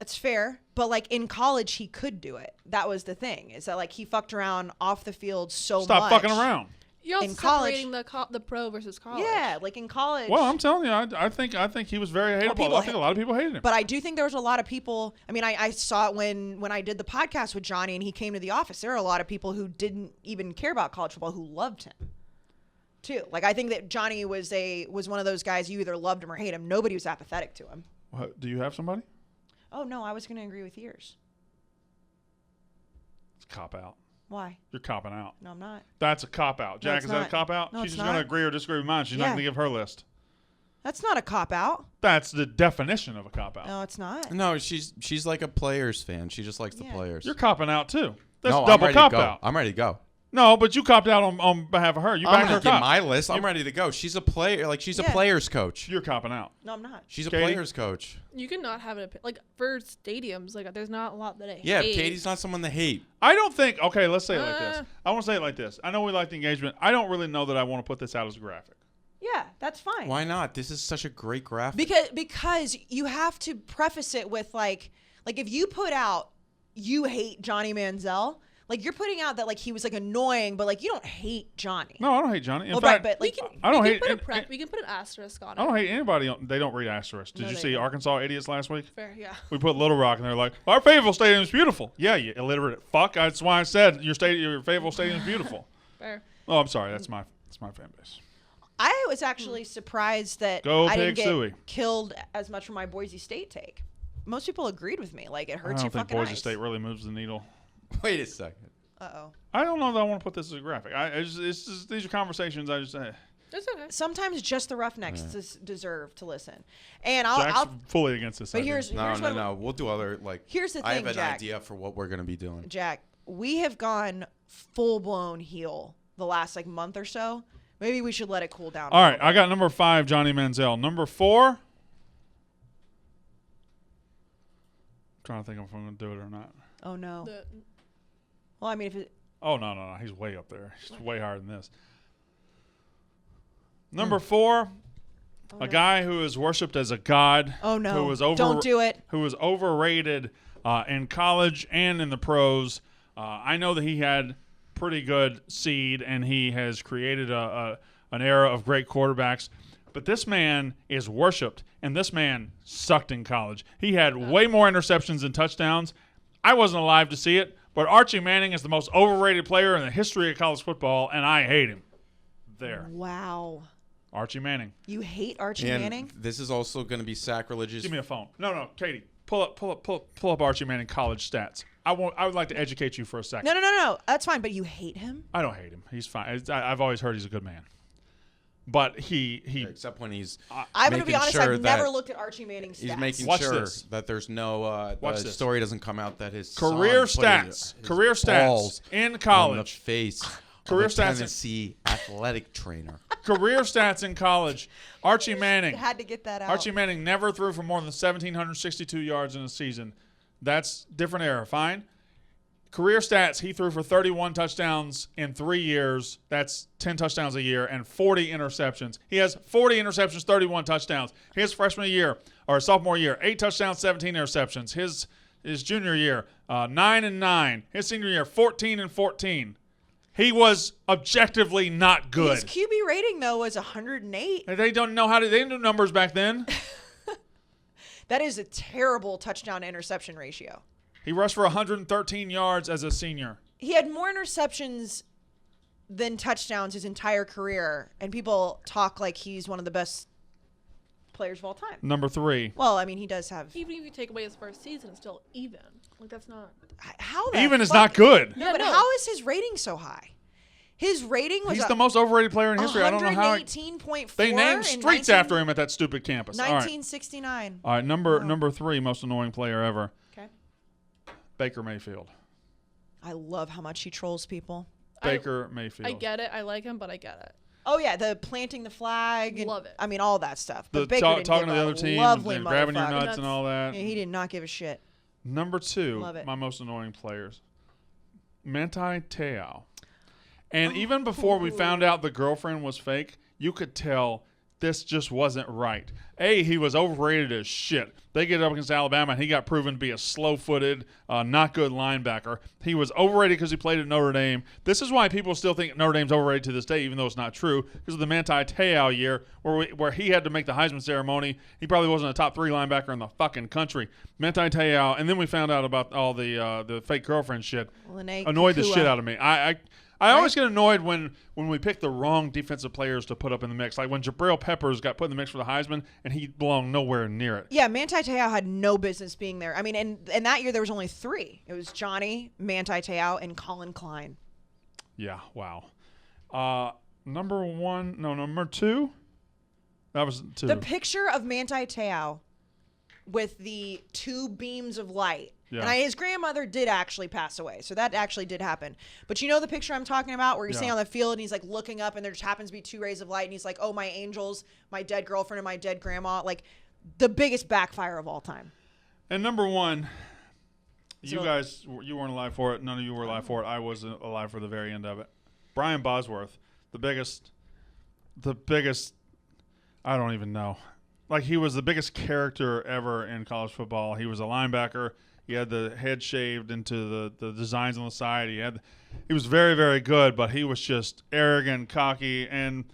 it's fair. But, like, in college, he could do it. That was the thing, is that, like, he fucked around off the field so much. Stop fucking around. You're also In college- separating the pro versus college. Yeah, like in college. Well, I'm telling you, I think he was very hateable. I think a lot of people hated him. But I do think there was a lot of people. I mean, I saw it when I did the podcast with Johnny and he came to the office. There were a lot of people who didn't even care about college football who loved him, too. Like, I think that Johnny was one of those guys, you either loved him or hate him. Nobody was apathetic to him. What, do you have somebody? Oh, no, I was going to agree with yours. It's a cop out. Why? You're copping out. No, I'm not. That's a cop out. No, Jack, it's is that a not. cop out? No, She's it's just going to not. agree or disagree with mine. She's not Yeah. going to give her list. That's not a cop-out. That's the definition of a cop out. No, it's not. No, she's like a players fan. She just likes the Yeah. players. You're copping out, too. That's no, I'm double ready cop to go. out. I'm ready to go. No, but you copped out on behalf of her. You I'm backed gonna her get cop. my list. I'm ready to go. She's a player. Like, she's a Yeah. players coach. You're copping out. No, I'm not. She's a Katie? players coach. You cannot have it like for stadiums. Like, there's not a lot that I Yeah, hate. Katie's not someone to hate. I don't think. Okay, let's say it like this. Uh. I want to say it like this. I know we like the engagement. I don't really know that I want to put this out as a graphic. Yeah, that's fine. Why not? This is such a great graphic. Because you have to preface it with like if you put out you hate Johnny Manziel, like you're putting out that like he was like annoying, but like you don't hate Johnny. No, I don't hate Johnny. In Well, fact, but We like can, I don't we hate- can and- put a and- we can put an asterisk on it. I don't hate anybody. They don't read asterisk. Did No, you they see don't. Arkansas idiots last week? Fair, yeah. We put Little Rock, and they're like, "Our Fayetteville Stadium is beautiful." Yeah, you illiterate fuck. That's why I said your Fayetteville Stadium is beautiful. Fair. Oh, I'm sorry. That's my fan base. I was actually surprised that Go I didn't Pig get Suey. killed as much for my Boise State take. Most people agreed with me. Like it I hurts don't your think fucking Boise eyes. State really moves the needle. Wait a second. Uh-oh. I don't know that I want to put this as a graphic. It's just these are conversations. I just That's okay. Sometimes just the Roughnecks deserve to listen. And Jack's I'll fully against this. but idea. here's No. what We'll do other like. Here's the I thing, have an Jack. idea for what we're gonna be doing. Jack, we have gone full blown heel the last like month or so. Maybe we should let it cool down. All right, I got number 5, Johnny Manziel. Number 4. I'm trying to think if I'm going to do it or not. Oh no. The, Well, I mean, if it, Oh, no. He's way up there. He's way higher than this. Number 4, a guy who is worshipped as a god. oh no, Who was don't do it. Who was overrated in college and in the pros. I know that he had pretty good seed, and he has created an era of great quarterbacks. But this man is worshipped, and this man sucked in college. He had way more interceptions than touchdowns. I wasn't alive to see it, but Archie Manning is the most overrated player in the history of college football, and I hate him. There. Wow. Archie Manning. You hate Archie And Manning? this is also going to be sacrilegious. Give me a phone. No, Katie. Pull up Archie Manning college stats. I would like to educate you for a second. No. That's fine, but you hate him? I don't hate him. He's fine. I've always heard he's a good man. But he Except when he's I'm going to be making honest, sure I've never that looked at Archie Manning's stats. he's making Watch sure this. that there's no Watch the this. story doesn't come out that his career son put stats. his Career stats balls in on the college. face Career of a stats in- Tennessee athletic trainer. Career stats in college. Archie Manning. Had to get that out. Archie Manning never threw for more than 1,762 yards in a season. That's different era. Fine. Career stats, he threw for 31 touchdowns in 3 years. That's 10 touchdowns a year and 40 interceptions. He has 40 interceptions, 31 touchdowns. His freshman year, or sophomore year, 8 touchdowns, 17 interceptions. His junior year, 9-9. His senior year, 14-14. He was objectively not good. His QB rating, though, was 108. They don't know they didn't do numbers back then. That is a terrible touchdown to interception ratio. He rushed for 113 yards as a senior. He had more interceptions than touchdowns his entire career, and people talk like he's one of the best players of all time. Number 3. Well, I mean, he does have. even if you take away his first season, it's still even. Like, that's not. How the Even is fuck- not good. No, Yeah, but no. how is his rating so high? His rating was He's the most overrated player in history. I don't know how. 118.4. They named in streets after him at that stupid campus. All right. 1969. All right, number 3, most annoying player ever, Okay. Baker Mayfield. I love how much he trolls people. Baker Mayfield. I get it. I like him, but I get it. Oh yeah, the planting the flag. And, Love it. I mean, all that stuff. The But Baker didn't talking give to the a other team lovely and grabbing your motherfucker. nuts and all that. Yeah, he did not give a shit. Number 2, Love it. my most annoying players, Manti Te'o. And even before we found out the girlfriend was fake, you could tell this just wasn't right. He was overrated as shit. They get up against Alabama, and he got proven to be a slow-footed, not good linebacker. He was overrated because he played at Notre Dame. This is why people still think Notre Dame's overrated to this day, even though it's not true, because of the Manti Te'o year where he had to make the Heisman ceremony. He probably wasn't a top 3 linebacker in the fucking country. Manti Te'o, and then we found out about all the fake girlfriend shit. Annoyed the shit out of me. I always get annoyed when we pick the wrong defensive players to put up in the mix. Like when Jabril Peppers got put in the mix for the Heisman, and he belonged nowhere near it. Yeah, Manti Te'o had no business being there. I mean, and that year there was only 3. It was Johnny, Manti Te'o, and Colin Klein. Yeah, wow. Number 2? That was 2. The picture of Manti Te'o with the 2 beams of light. Yeah. And his grandmother did actually pass away, so that actually did happen. But you know the picture I'm talking about where he's sitting on the field and he's like looking up and there just happens to be 2 rays of light and he's like, oh, my angels, my dead girlfriend and my dead grandma. Like the biggest backfire of all time. And number 1, you guys, you weren't alive for it. None of you were alive for it. I wasn't alive for the very end of it. Brian Bosworth, the biggest, I don't even know. Like he was the biggest character ever in college football. He was a linebacker. He had the head shaved into the designs on the side. He was very, very good, but he was just arrogant, cocky, and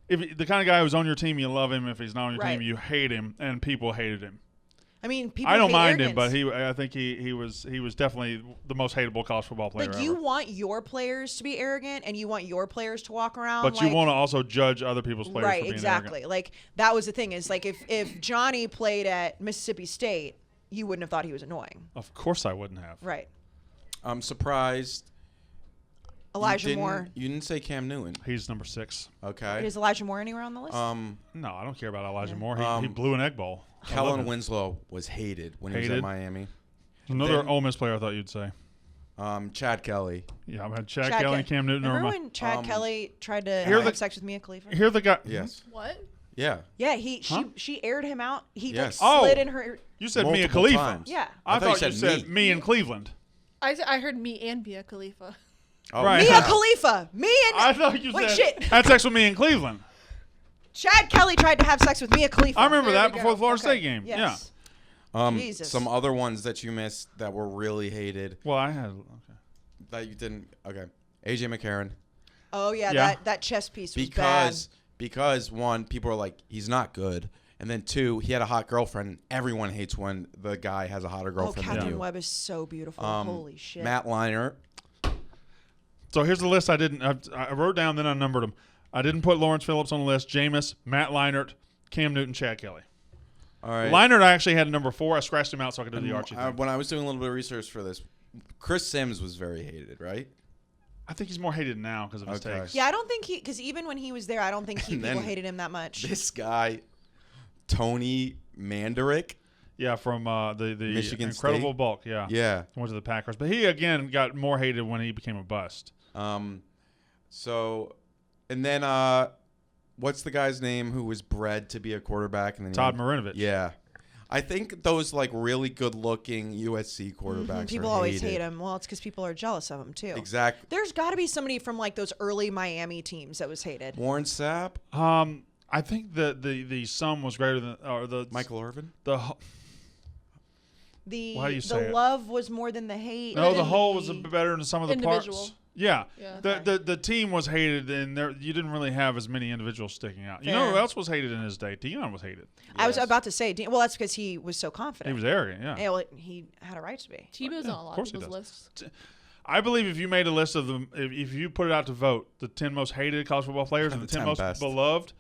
if the kind of guy who's on your team, you love him. If he's not on your team, you hate him, and people hated him. I mean, people. I don't mind arrogance. him, but I think he was definitely the most hateable college football player. Like you want your players to be arrogant, and you want your players to walk around. But you want to also judge other people's players. Right, for being exactly. arrogant. Like that was the thing is like if Johnny played at Mississippi State, you wouldn't have thought he was annoying. Of course, I wouldn't have. Right. I'm surprised. Elijah Moore. You didn't say Cam Newton. He's number 6. Okay. Is Elijah Moore anywhere on the list? No, I don't care about Elijah Moore. He Um, blew an egg bowl. Kellen Winslow was hated when he was at Miami. Another Then- Ole Miss player I thought you'd say. Chad Kelly. Yeah, I've had Chad Kelly and Cam Newton. Remember when Chad Kelly tried to Here have sex with Mia Khalifa? Here the guy. Yes. What? Yeah. Yeah, she aired him out. He Yes. like slid in her. You said Mia Multiple Khalifa. times. Yeah. I thought you said said me in Cleveland. I heard me and Mia Khalifa. Oh, Right. Mia Khalifa. Me and I thought you wait, said shit. had sex with me in Cleveland. Chad Kelly tried to have sex with Mia Khalifa. I remember There that we before go. the Florida Okay. State game. Yes. Yeah. Jesus. Some other ones that you missed that were really hated Well, I had. Okay. that you didn't. Okay. AJ McCarron. Oh yeah, Yeah. that chess piece was bad. Because one, people are like, he's not good. And then 2, he had a hot girlfriend. Everyone hates when the guy has a hotter Oh, girlfriend than Catherine you. Webb is so beautiful. Holy shit. Matt Leinart. So here's the list I didn't. I wrote down, then I numbered them. I didn't put Lawrence Phillips on the list. Jameis, Matt Leinart, Cam Newton, Chad Kelly. All right. Leinart I actually had number 4. I scratched him out so I could do the Archie thing. When I was doing a little bit of research for this, Chris Sims was very hated, right? I think he's more hated now because of his Okay. takes. Yeah, I don't think because even when he was there, I don't think And people then hated him that much. This guy, Tony Mandarick. Yeah, from the Michigan Incredible State? Bulk. Yeah. Yeah. Went to the Packers. But he, again, got more hated when he became a bust. So, and then what's the guy's name who was bred to be a quarterback? And then Todd Marinovich. Yeah. I think those like really good-looking USC quarterbacks People are always hated. hate him. Well, it's because people are jealous of him too. Exactly. There's got to be somebody from like those early Miami teams that was hated. Warren Sapp, I think that the sum was greater than or the Michael Irvin. the How do you say it? love was more than the hate. no the whole was better than some of the Individual. parts. Yeah. Yeah. The team was hated, and there you didn't really have as many individuals sticking out. You know Fair. who else was hated in his day? Deion was hated. I was Yes. about to say, well, that's because he was so He confident. was arrogant. Yeah. Yeah, well, he had a right to be. Tebow's Yeah, on a of lot course of he people's does. lists. I believe if you made a list of them, if you put it out to vote, the 10 most hated college football players and the 10 most best. beloved,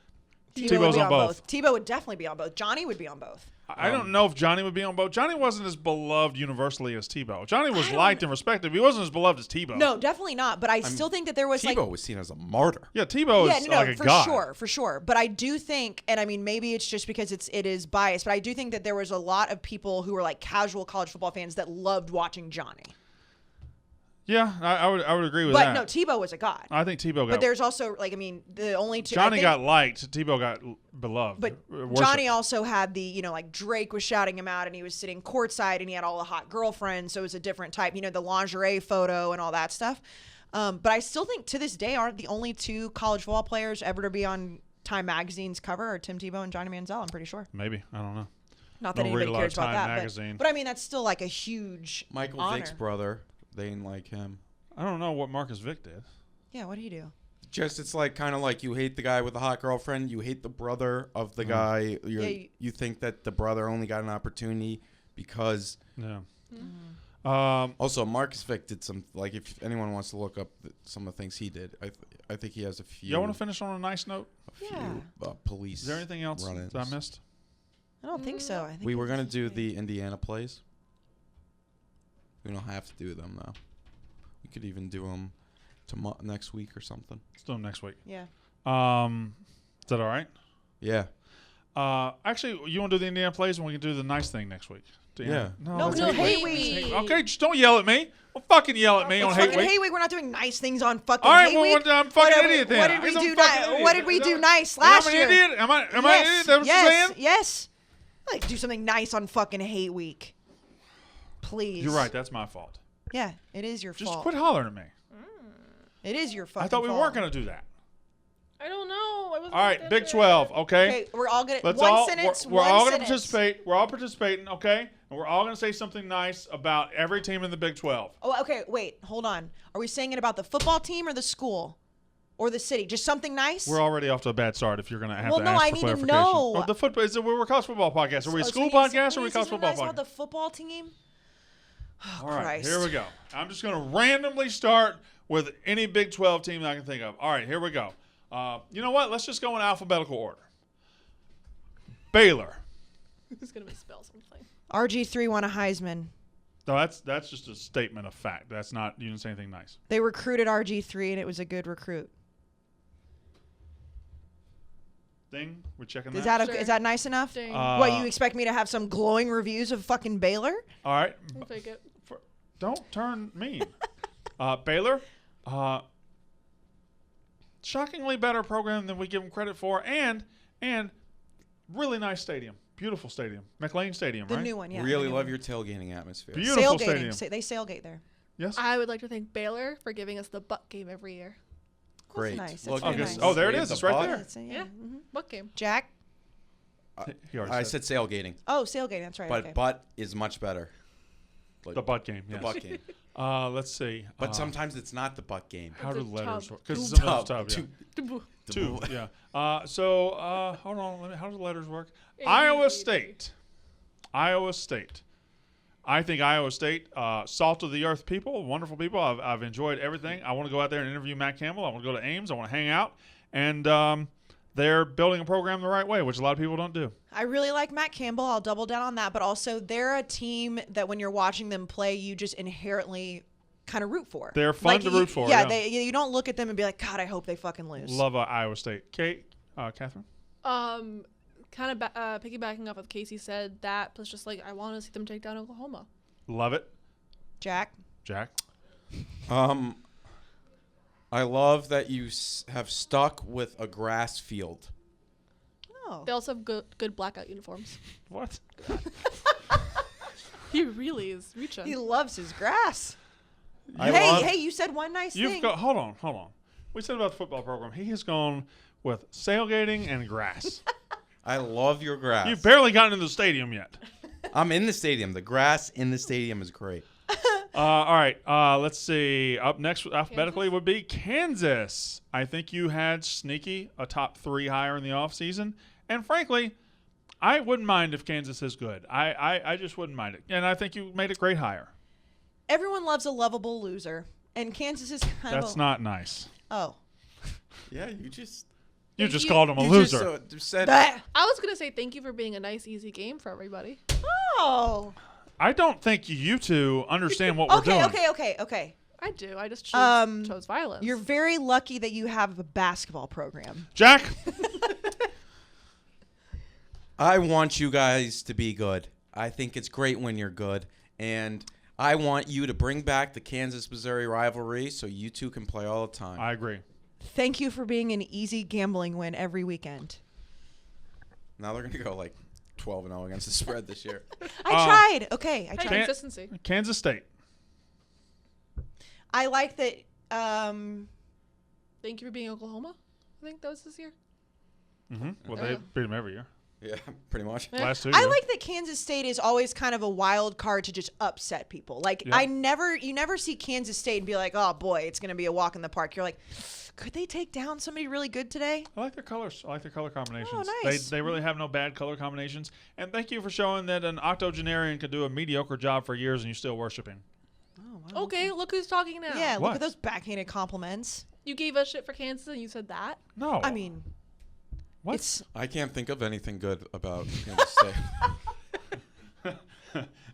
Tebow Tebow's would be on both. Tebow would definitely be on both. Johnny would be on both. I don't know if Johnny would be on both. Johnny wasn't as beloved universally as Tebow. Johnny was liked and respected. But he wasn't as beloved as Tebow. No, definitely not. But I still think that there was Tebow was seen as a martyr. Yeah, Tebow yeah, is no, like a for god. for sure. But I do think, and I mean, maybe it's just because it is biased, but I do think that there was a lot of people who were like casual college football fans that loved watching Johnny. Yeah, I would agree with that. But no, Tebow was a god. I think Tebow got. But there's also the only two. Johnny got liked. Tebow got beloved. But Johnny also had the Drake was shouting him out, and he was sitting courtside, and he had all the hot girlfriends, so it was a different type. The lingerie photo and all that stuff. But I still think to this day aren't the only two college football players ever to be on Time Magazine's cover are Tim Tebow and Johnny Manziel. I'm pretty sure. Maybe, I don't know. Not that anybody cares about that, magazine. but I mean that's still like a huge Michael honor. Vick's brother. They didn't like him. I don't know what Marcus Vick did. Yeah, what did he do? Just it's like kind of like you hate the guy with the hot girlfriend. You hate the brother of the guy. You think that the brother only got an opportunity because. Yeah. Also, Marcus Vick did some if anyone wants to look up some of the things he did, I think he has a few. Y'all want to finish on a nice note? Police. Is there anything else that I missed? I don't think so. I think we were gonna do the Indiana plays. We don't have to do them though. We could even do them next week or something. Let's do them next week. Yeah. Is that all right? Yeah. Actually, you want to do the Indiana plays, and we can do the nice thing next week. Yeah. No, hate week. Okay, just don't yell at me. Don't fucking yell at me on hate week. Hate week. We're not doing nice things on fucking all right, hate week. I'm fucking idiot then. What did we do? What did we do nice last year? Am I an idiot? Am I an idiot? That's what you're saying? Yes. I like to do something nice on fucking hate week. Please. You're right. That's my fault. Yeah, it is your fault. Just quit hollering at me. It is your fucking I thought we fault. weren't going to do that. I don't know. I wasn't all right, Big 12, okay? Okay, we're all going to We're all going to participate. We're all participating, okay? And we're all going to say something nice about every team in the Big 12. Oh, okay. Wait, hold on. Are we saying it about the football team or the school or the city? Just something nice? We're already off to a bad start if you're going to have to ask for I need clarification. to know. Oh, the football we're a college football podcast. Are we a school podcast or are we a college football podcast? About the football team? Oh, all right, Christ. here we go. I'm just going to randomly start with any Big 12 team that I can think of. All right, here we go. You know what? Let's just go in alphabetical order. Baylor. Who's going to misspell something? RG3 won a Heisman. No, that's just a statement of fact. That's not, you didn't say anything nice. They recruited RG3 and it was a good recruit. Ding. We're checking that. Is that nice enough? Ding. What, you expect me to have some glowing reviews of fucking Baylor? All right. I'll take it. Don't turn mean. Baylor, shockingly better program than we give them credit for, and really nice stadium. Beautiful stadium. McLean Stadium, the right? The new one, yeah. Really love your tailgating atmosphere. Beautiful stadium. They sailgate there. Yes. I would like to thank Baylor for giving us the butt game every year. Great. That's nice. Look, nice. Oh, there it is. It's right there. Yeah. Butt game. Jack? I said sailgating. Oh, sailgating. That's right. But okay. butt is much better. Like, the butt game, yes. The butt game. Let's see. But sometimes it's not the butt game. How do letters work? Because Tub. sometimes tub, yeah. Two, yeah. Hold on. How do the letters work? Iowa State. I think Iowa State, salt of the earth people, wonderful people. I've enjoyed everything. I want to go out there and interview Matt Campbell. I want to go to Ames. I want to hang out. And they're building a program the right way, which a lot of people don't do. I really like Matt Campbell. I'll double down on that. But also, they're a team that when you're watching them play, you just inherently kind of root for. They're fun to root for. Yeah, you don't look at them and be like, God, I hope they fucking lose. Love Iowa State. Catherine? Kind of piggybacking off of Kayce said, that plus just I want to see them take down Oklahoma. Love it. Jack? I love that you have stuck with a grass field. Oh. They also have good blackout uniforms. What? He really is reaching. He loves his grass. Hey, you said one nice thing. Hold on. We said about the football program. He has gone with sailgating and grass. I love your grass. You've barely gotten into the stadium yet. I'm in the stadium. The grass in the stadium is great. All right. Let's see. Up next alphabetically would be Kansas. I think you had sneaky a top 3 hire in the offseason. And frankly, I wouldn't mind if Kansas is good. I just wouldn't mind it. And I think you made a great hire. Everyone loves a lovable loser. And Kansas is kind of That's not nice. Oh. Yeah, you just called him a loser. I was going to say thank you for being a nice, easy game for everybody. Oh. I don't think you two understand what we're doing. Okay. I do. I just chose violence. You're very lucky that you have a basketball program. Jack? I want you guys to be good. I think it's great when you're good. And I want you to bring back the Kansas-Missouri rivalry so you two can play all the time. I agree. Thank you for being an easy gambling win every weekend. Now they're going to go like 12-0 against the spread this year. I tried. Okay, I tried. Consistency. Kansas State. I like that. Thank you for being Oklahoma. I think that was this year. Mm-hmm. Well, they beat them every year. Yeah, pretty much. Last 2 I years. like that Kansas State is always kind of a wild card to just upset people. Like Yeah. you never see Kansas State and be like, oh boy, it's going to be a walk in the park. You're like, could they take down somebody really good today? I like their colors. I like their color combinations. Oh, nice. They really have no bad color combinations. And thank you for showing that an octogenarian could do a mediocre job for years and you still worship him. Oh, wow. Okay, look who's talking now. Yeah, What? look at those backhanded compliments. You gave us shit for Kansas and you said that? No. I mean, what? it's I can't think of anything good about Kansas State.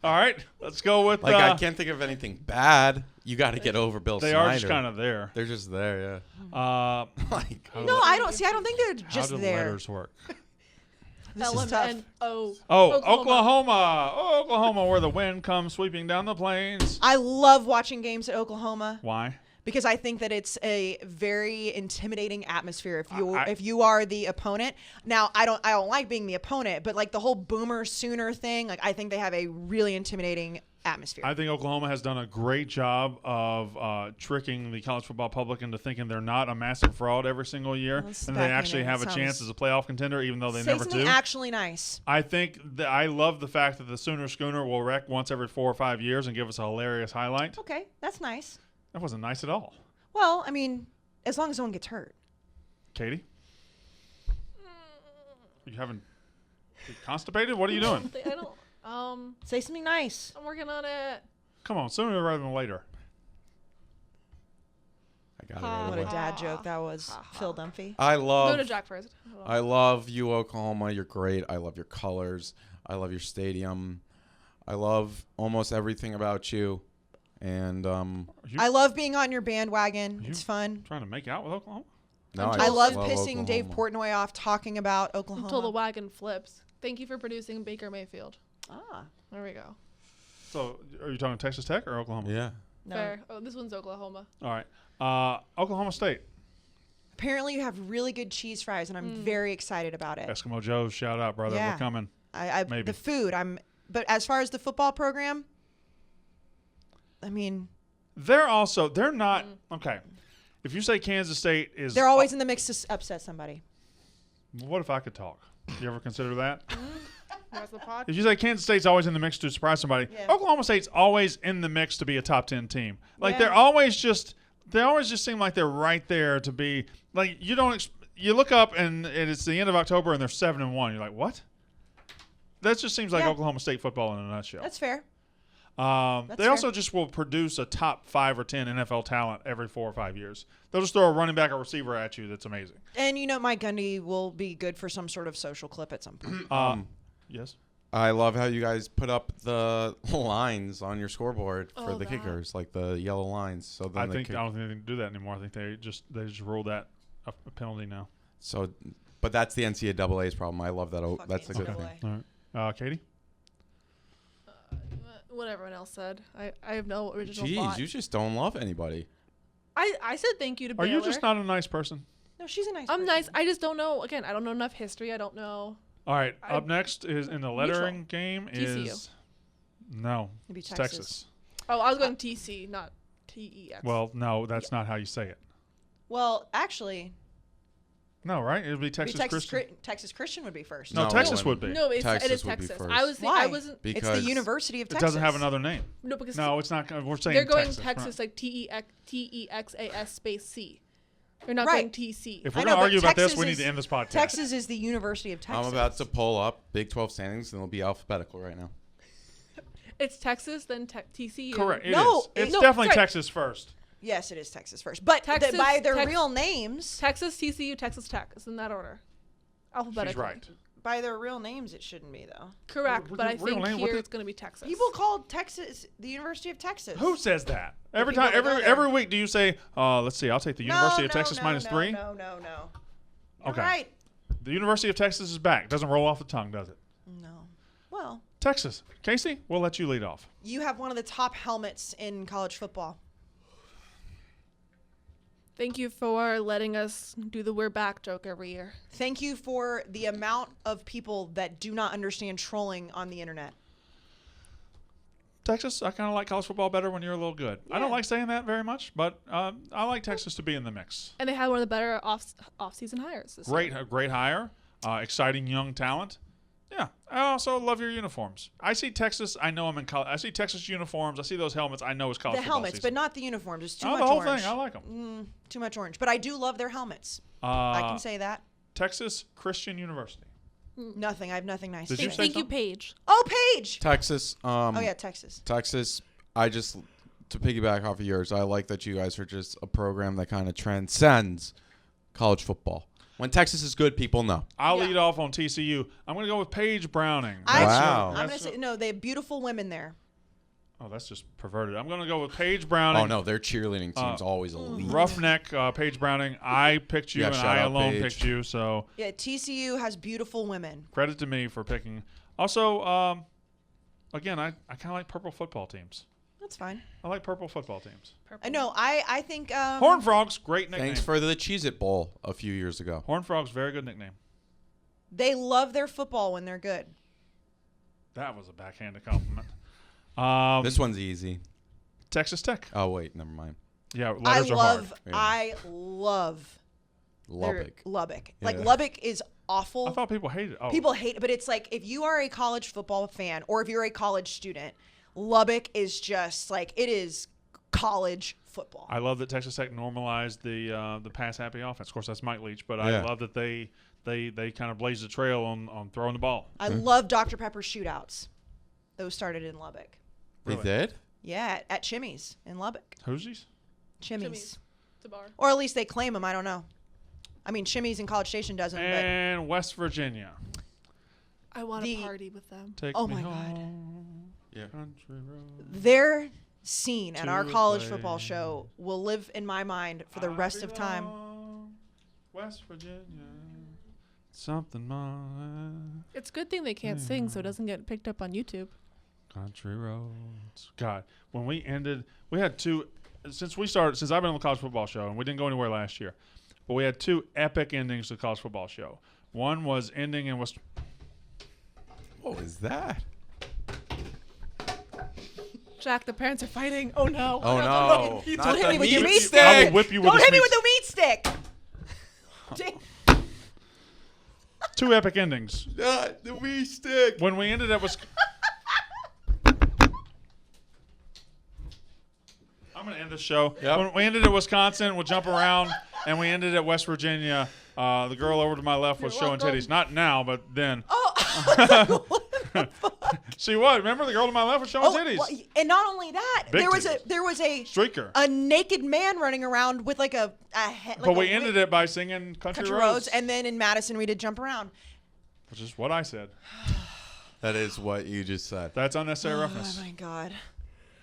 All right, let's go with. Like, I can't think of anything bad. You got to get over Bill They Snyder. are just kind of there. They're just there, yeah. Like, no, I don't think they're how just do there. letters work? This is tough. LMNO. Oh, Oklahoma. Oh, Oklahoma, where the wind comes sweeping down the plains. I love watching games at Oklahoma Why? because I think that it's a very intimidating atmosphere if I- you are the opponent. Now, I don't like being the opponent, but like the whole Boomer Sooner thing, like I think they have a really intimidating atmosphere. I think Oklahoma has done a great job of tricking the college football public into thinking they're not a massive fraud every single year, That's and they actually backhanded. have That a chance sounds- as a playoff contender, even though they Say never something do. actually nice. I think that I love the fact that the Sooner Schooner will wreck once every 4 or 5 years and give us a hilarious highlight. Okay, that's nice. That wasn't nice at all. Well, I mean, as long as no one gets hurt. Katie? You haven't you constipated? What are you doing? I don't. Say something nice. I'm working on it. Come on, sooner rather than later. I got Ha. it What right a away. dad joke that was. Phil Dunphy. I Go love to Jack first. Hold on. I love you, Oklahoma. You're great. I love your colors. I love your stadium. I love almost everything about you. And Are you I love being on your bandwagon. You- it's fun. trying to make out with Oklahoma? no, I love pissing Oklahoma. Dave Portnoy off talking about Oklahoma. Until the wagon flips. Thank you for producing Baker Mayfield. Ah, There we go. So, are you talking Texas Tech or Oklahoma? Yeah. no. Fair. Oh, this one's Oklahoma. All right. Oklahoma State. Apparently, you have really good cheese fries, and I'm very excited about it. Eskimo Joe's, shout out, brother. Yeah. We're coming. Maybe. The food. But as far as the football program, I mean, They're not, okay. If you say Kansas State is. they're always in the mix to upset somebody. What if I could talk? You ever consider that? That's the pod. If you say Kansas State's always in the mix to surprise somebody, Yeah. Oklahoma State's always in the mix to be a top 10 team. Like Yeah. they always just seem like they're right there to be like you look up and it's the end of October and they're 7-1. You're like, what? That just seems like Yeah. Oklahoma State football in a nutshell. That's fair. They fair. also just will produce a top 5 or 10 NFL talent every 4 or 5 years. They'll just throw a running back or receiver at you that's amazing. And Mike Gundy will be good for some sort of social clip at some point. Yes. I love how you guys put up the lines on your scoreboard for Oh, the that. kickers, like the yellow lines. So then I the don't think they can do that anymore. I think they just ruled that a penalty now. So, but that's the NCAA's problem. I love that. Fucking That's a good NCAA. thing. All right. Katie? What everyone else said. I have no original Jeez, thought. you just don't love anybody. I said thank you to Are Baylor. you just not a nice person? No, she's a nice I'm person. nice. I just don't know. Again, I don't know enough history. I don't know. All right. I- Up next is in the lettering game TCU. is no. Maybe It's Texas. Texas. Oh, I was going TC, not TEX. Well, no, that's not how you say it. Well, actually, No, right? It would be maybe Texas Texas Christian. Texas Christian would be first. No, No, Texas it would be. no, it is Texas would be Texas. first. I was thinking, Why? I wasn't. It's Because the University of It Texas. doesn't have another name. No, because No, it's not. We're saying they're going Texas. Texas, right. like TEXAS space C. They're not Right. going TC. If I we're know, going to but argue about this, Texas we need is- to end this podcast. Texas is the University of Texas. I'm about to pull up Big 12 standings, and it'll be alphabetical right now. It's Texas, then TCU. Correct. It No, is. It's no, definitely sorry. Texas first. Yes, it is Texas first. But Texas- by their Tex- real names, Texas, TCU, Texas Tech. It's in that order. Alphabetically. She's right. by their real names, it shouldn't be though. Correct, What- but I what real think name? What here the- it's going to be Texas. People called Texas the University of Texas. Who says that? Every people time, that go there. every week, do you say, let's see, I'll take the University of Texas minus 3? No. You're Okay. right. The University of Texas is back. Doesn't roll off the tongue, does it? No. Well, Texas. Kayce, we'll let you lead off. You have one of the top helmets in college football. Thank you for letting us do the "we're back" joke every year. Thank you for the amount of people that do not understand trolling on the internet. Texas, I kind of like college football better when you're a little good. I don't Yeah. like saying that very much, but I like Texas to be in the mix. And they had one of the better off-season hires. This year. Great hire, exciting young talent. Yeah, I also love your uniforms. I see Texas. I know I'm in college. I see Texas uniforms. I see those helmets. I know it's college The football helmets, season. but not the uniforms. It's too much the whole orange. thing. I like them. Too much orange. But I do love their helmets. I can say that. Texas Christian University. Nothing. I have nothing nice Did to you say. say Thank you, something? Paige. Oh, Paige. Texas. Oh, yeah, Texas. Texas. To piggyback off of yours, I like that you guys are just a program that kind of transcends college football. When Texas is good, people know. I'll Yeah. lead off on TCU. I'm going to go with Paige Browning. Wow. I'm going to say, no, they have beautiful women there. Oh, that's just perverted. I'm going to go with Paige Browning. Oh, no, their cheerleading team's always elite. Roughneck, Paige Browning. I picked you, Yeah, and shout I out alone Paige. picked you. So Yeah, TCU has beautiful women. credit to me for picking. Also, again, I kind of like purple football teams. That's fine. I like purple football teams. I know. I think. Horned Frogs, great nickname. Thanks for the Cheez-It Bowl a few years ago. Horned Frogs, very good nickname. They love their football when they're good. That was a backhanded compliment. This one's easy. Texas Tech. Oh, wait, never mind. Yeah, I letters are hard. love their Lubbock. Like Yeah. Lubbock is awful. I thought people hated it. Oh, People hate it, but it's like if you are a college football fan or if you're a college student, Lubbock is just like it is college football. I love that Texas Tech normalized the pass happy offense. Of course, that's Mike Leach, but I Yeah. love that they kind of blazed the trail on throwing the ball. I love Dr. Pepper shootouts. Those started in Lubbock. They Really? did? Yeah, at Chimmy's in Lubbock. Hoosies? Chimmy's. It's a bar. Or at least they claim them. I don't know. I mean, Chimmy's in College Station doesn't, And West Virginia. I want The- to party with them. Take Oh me my God. home, Yeah. country road. but their scene at To our a college place football show will live in my mind for the I rest of time. belong, West Virginia. Something my It's a good thing they can't sing, so it doesn't get picked up on YouTube. country roads. God, when we ended, we had two. Since I've been on the college football show, and we didn't go anywhere last year, but we had two epic endings to the college football show. One was ending and was. What was that? Jack, the parents are fighting. Oh no. Oh, no. Don't Not hit the me with your meat meat stick. I stick. will whip you with Don't this hit me meat with the meat stick. Two epic endings. Not the meat stick. When we ended up was. I'm going to end the show. Yep. When we ended at Wisconsin, we'll jump around, and we ended at West Virginia. The girl over to my left was showing titties. Not now, but then. Oh, She was. Remember, the girl to my left was showing titties. well, and not only that, Big there was titties. a Streaker. naked man running around with like a head. Like But we ended it by singing Country Roads, and then in Madison we did Jump Around. which is what I said. That is what you just said. That's unnecessary Oh roughness. my God.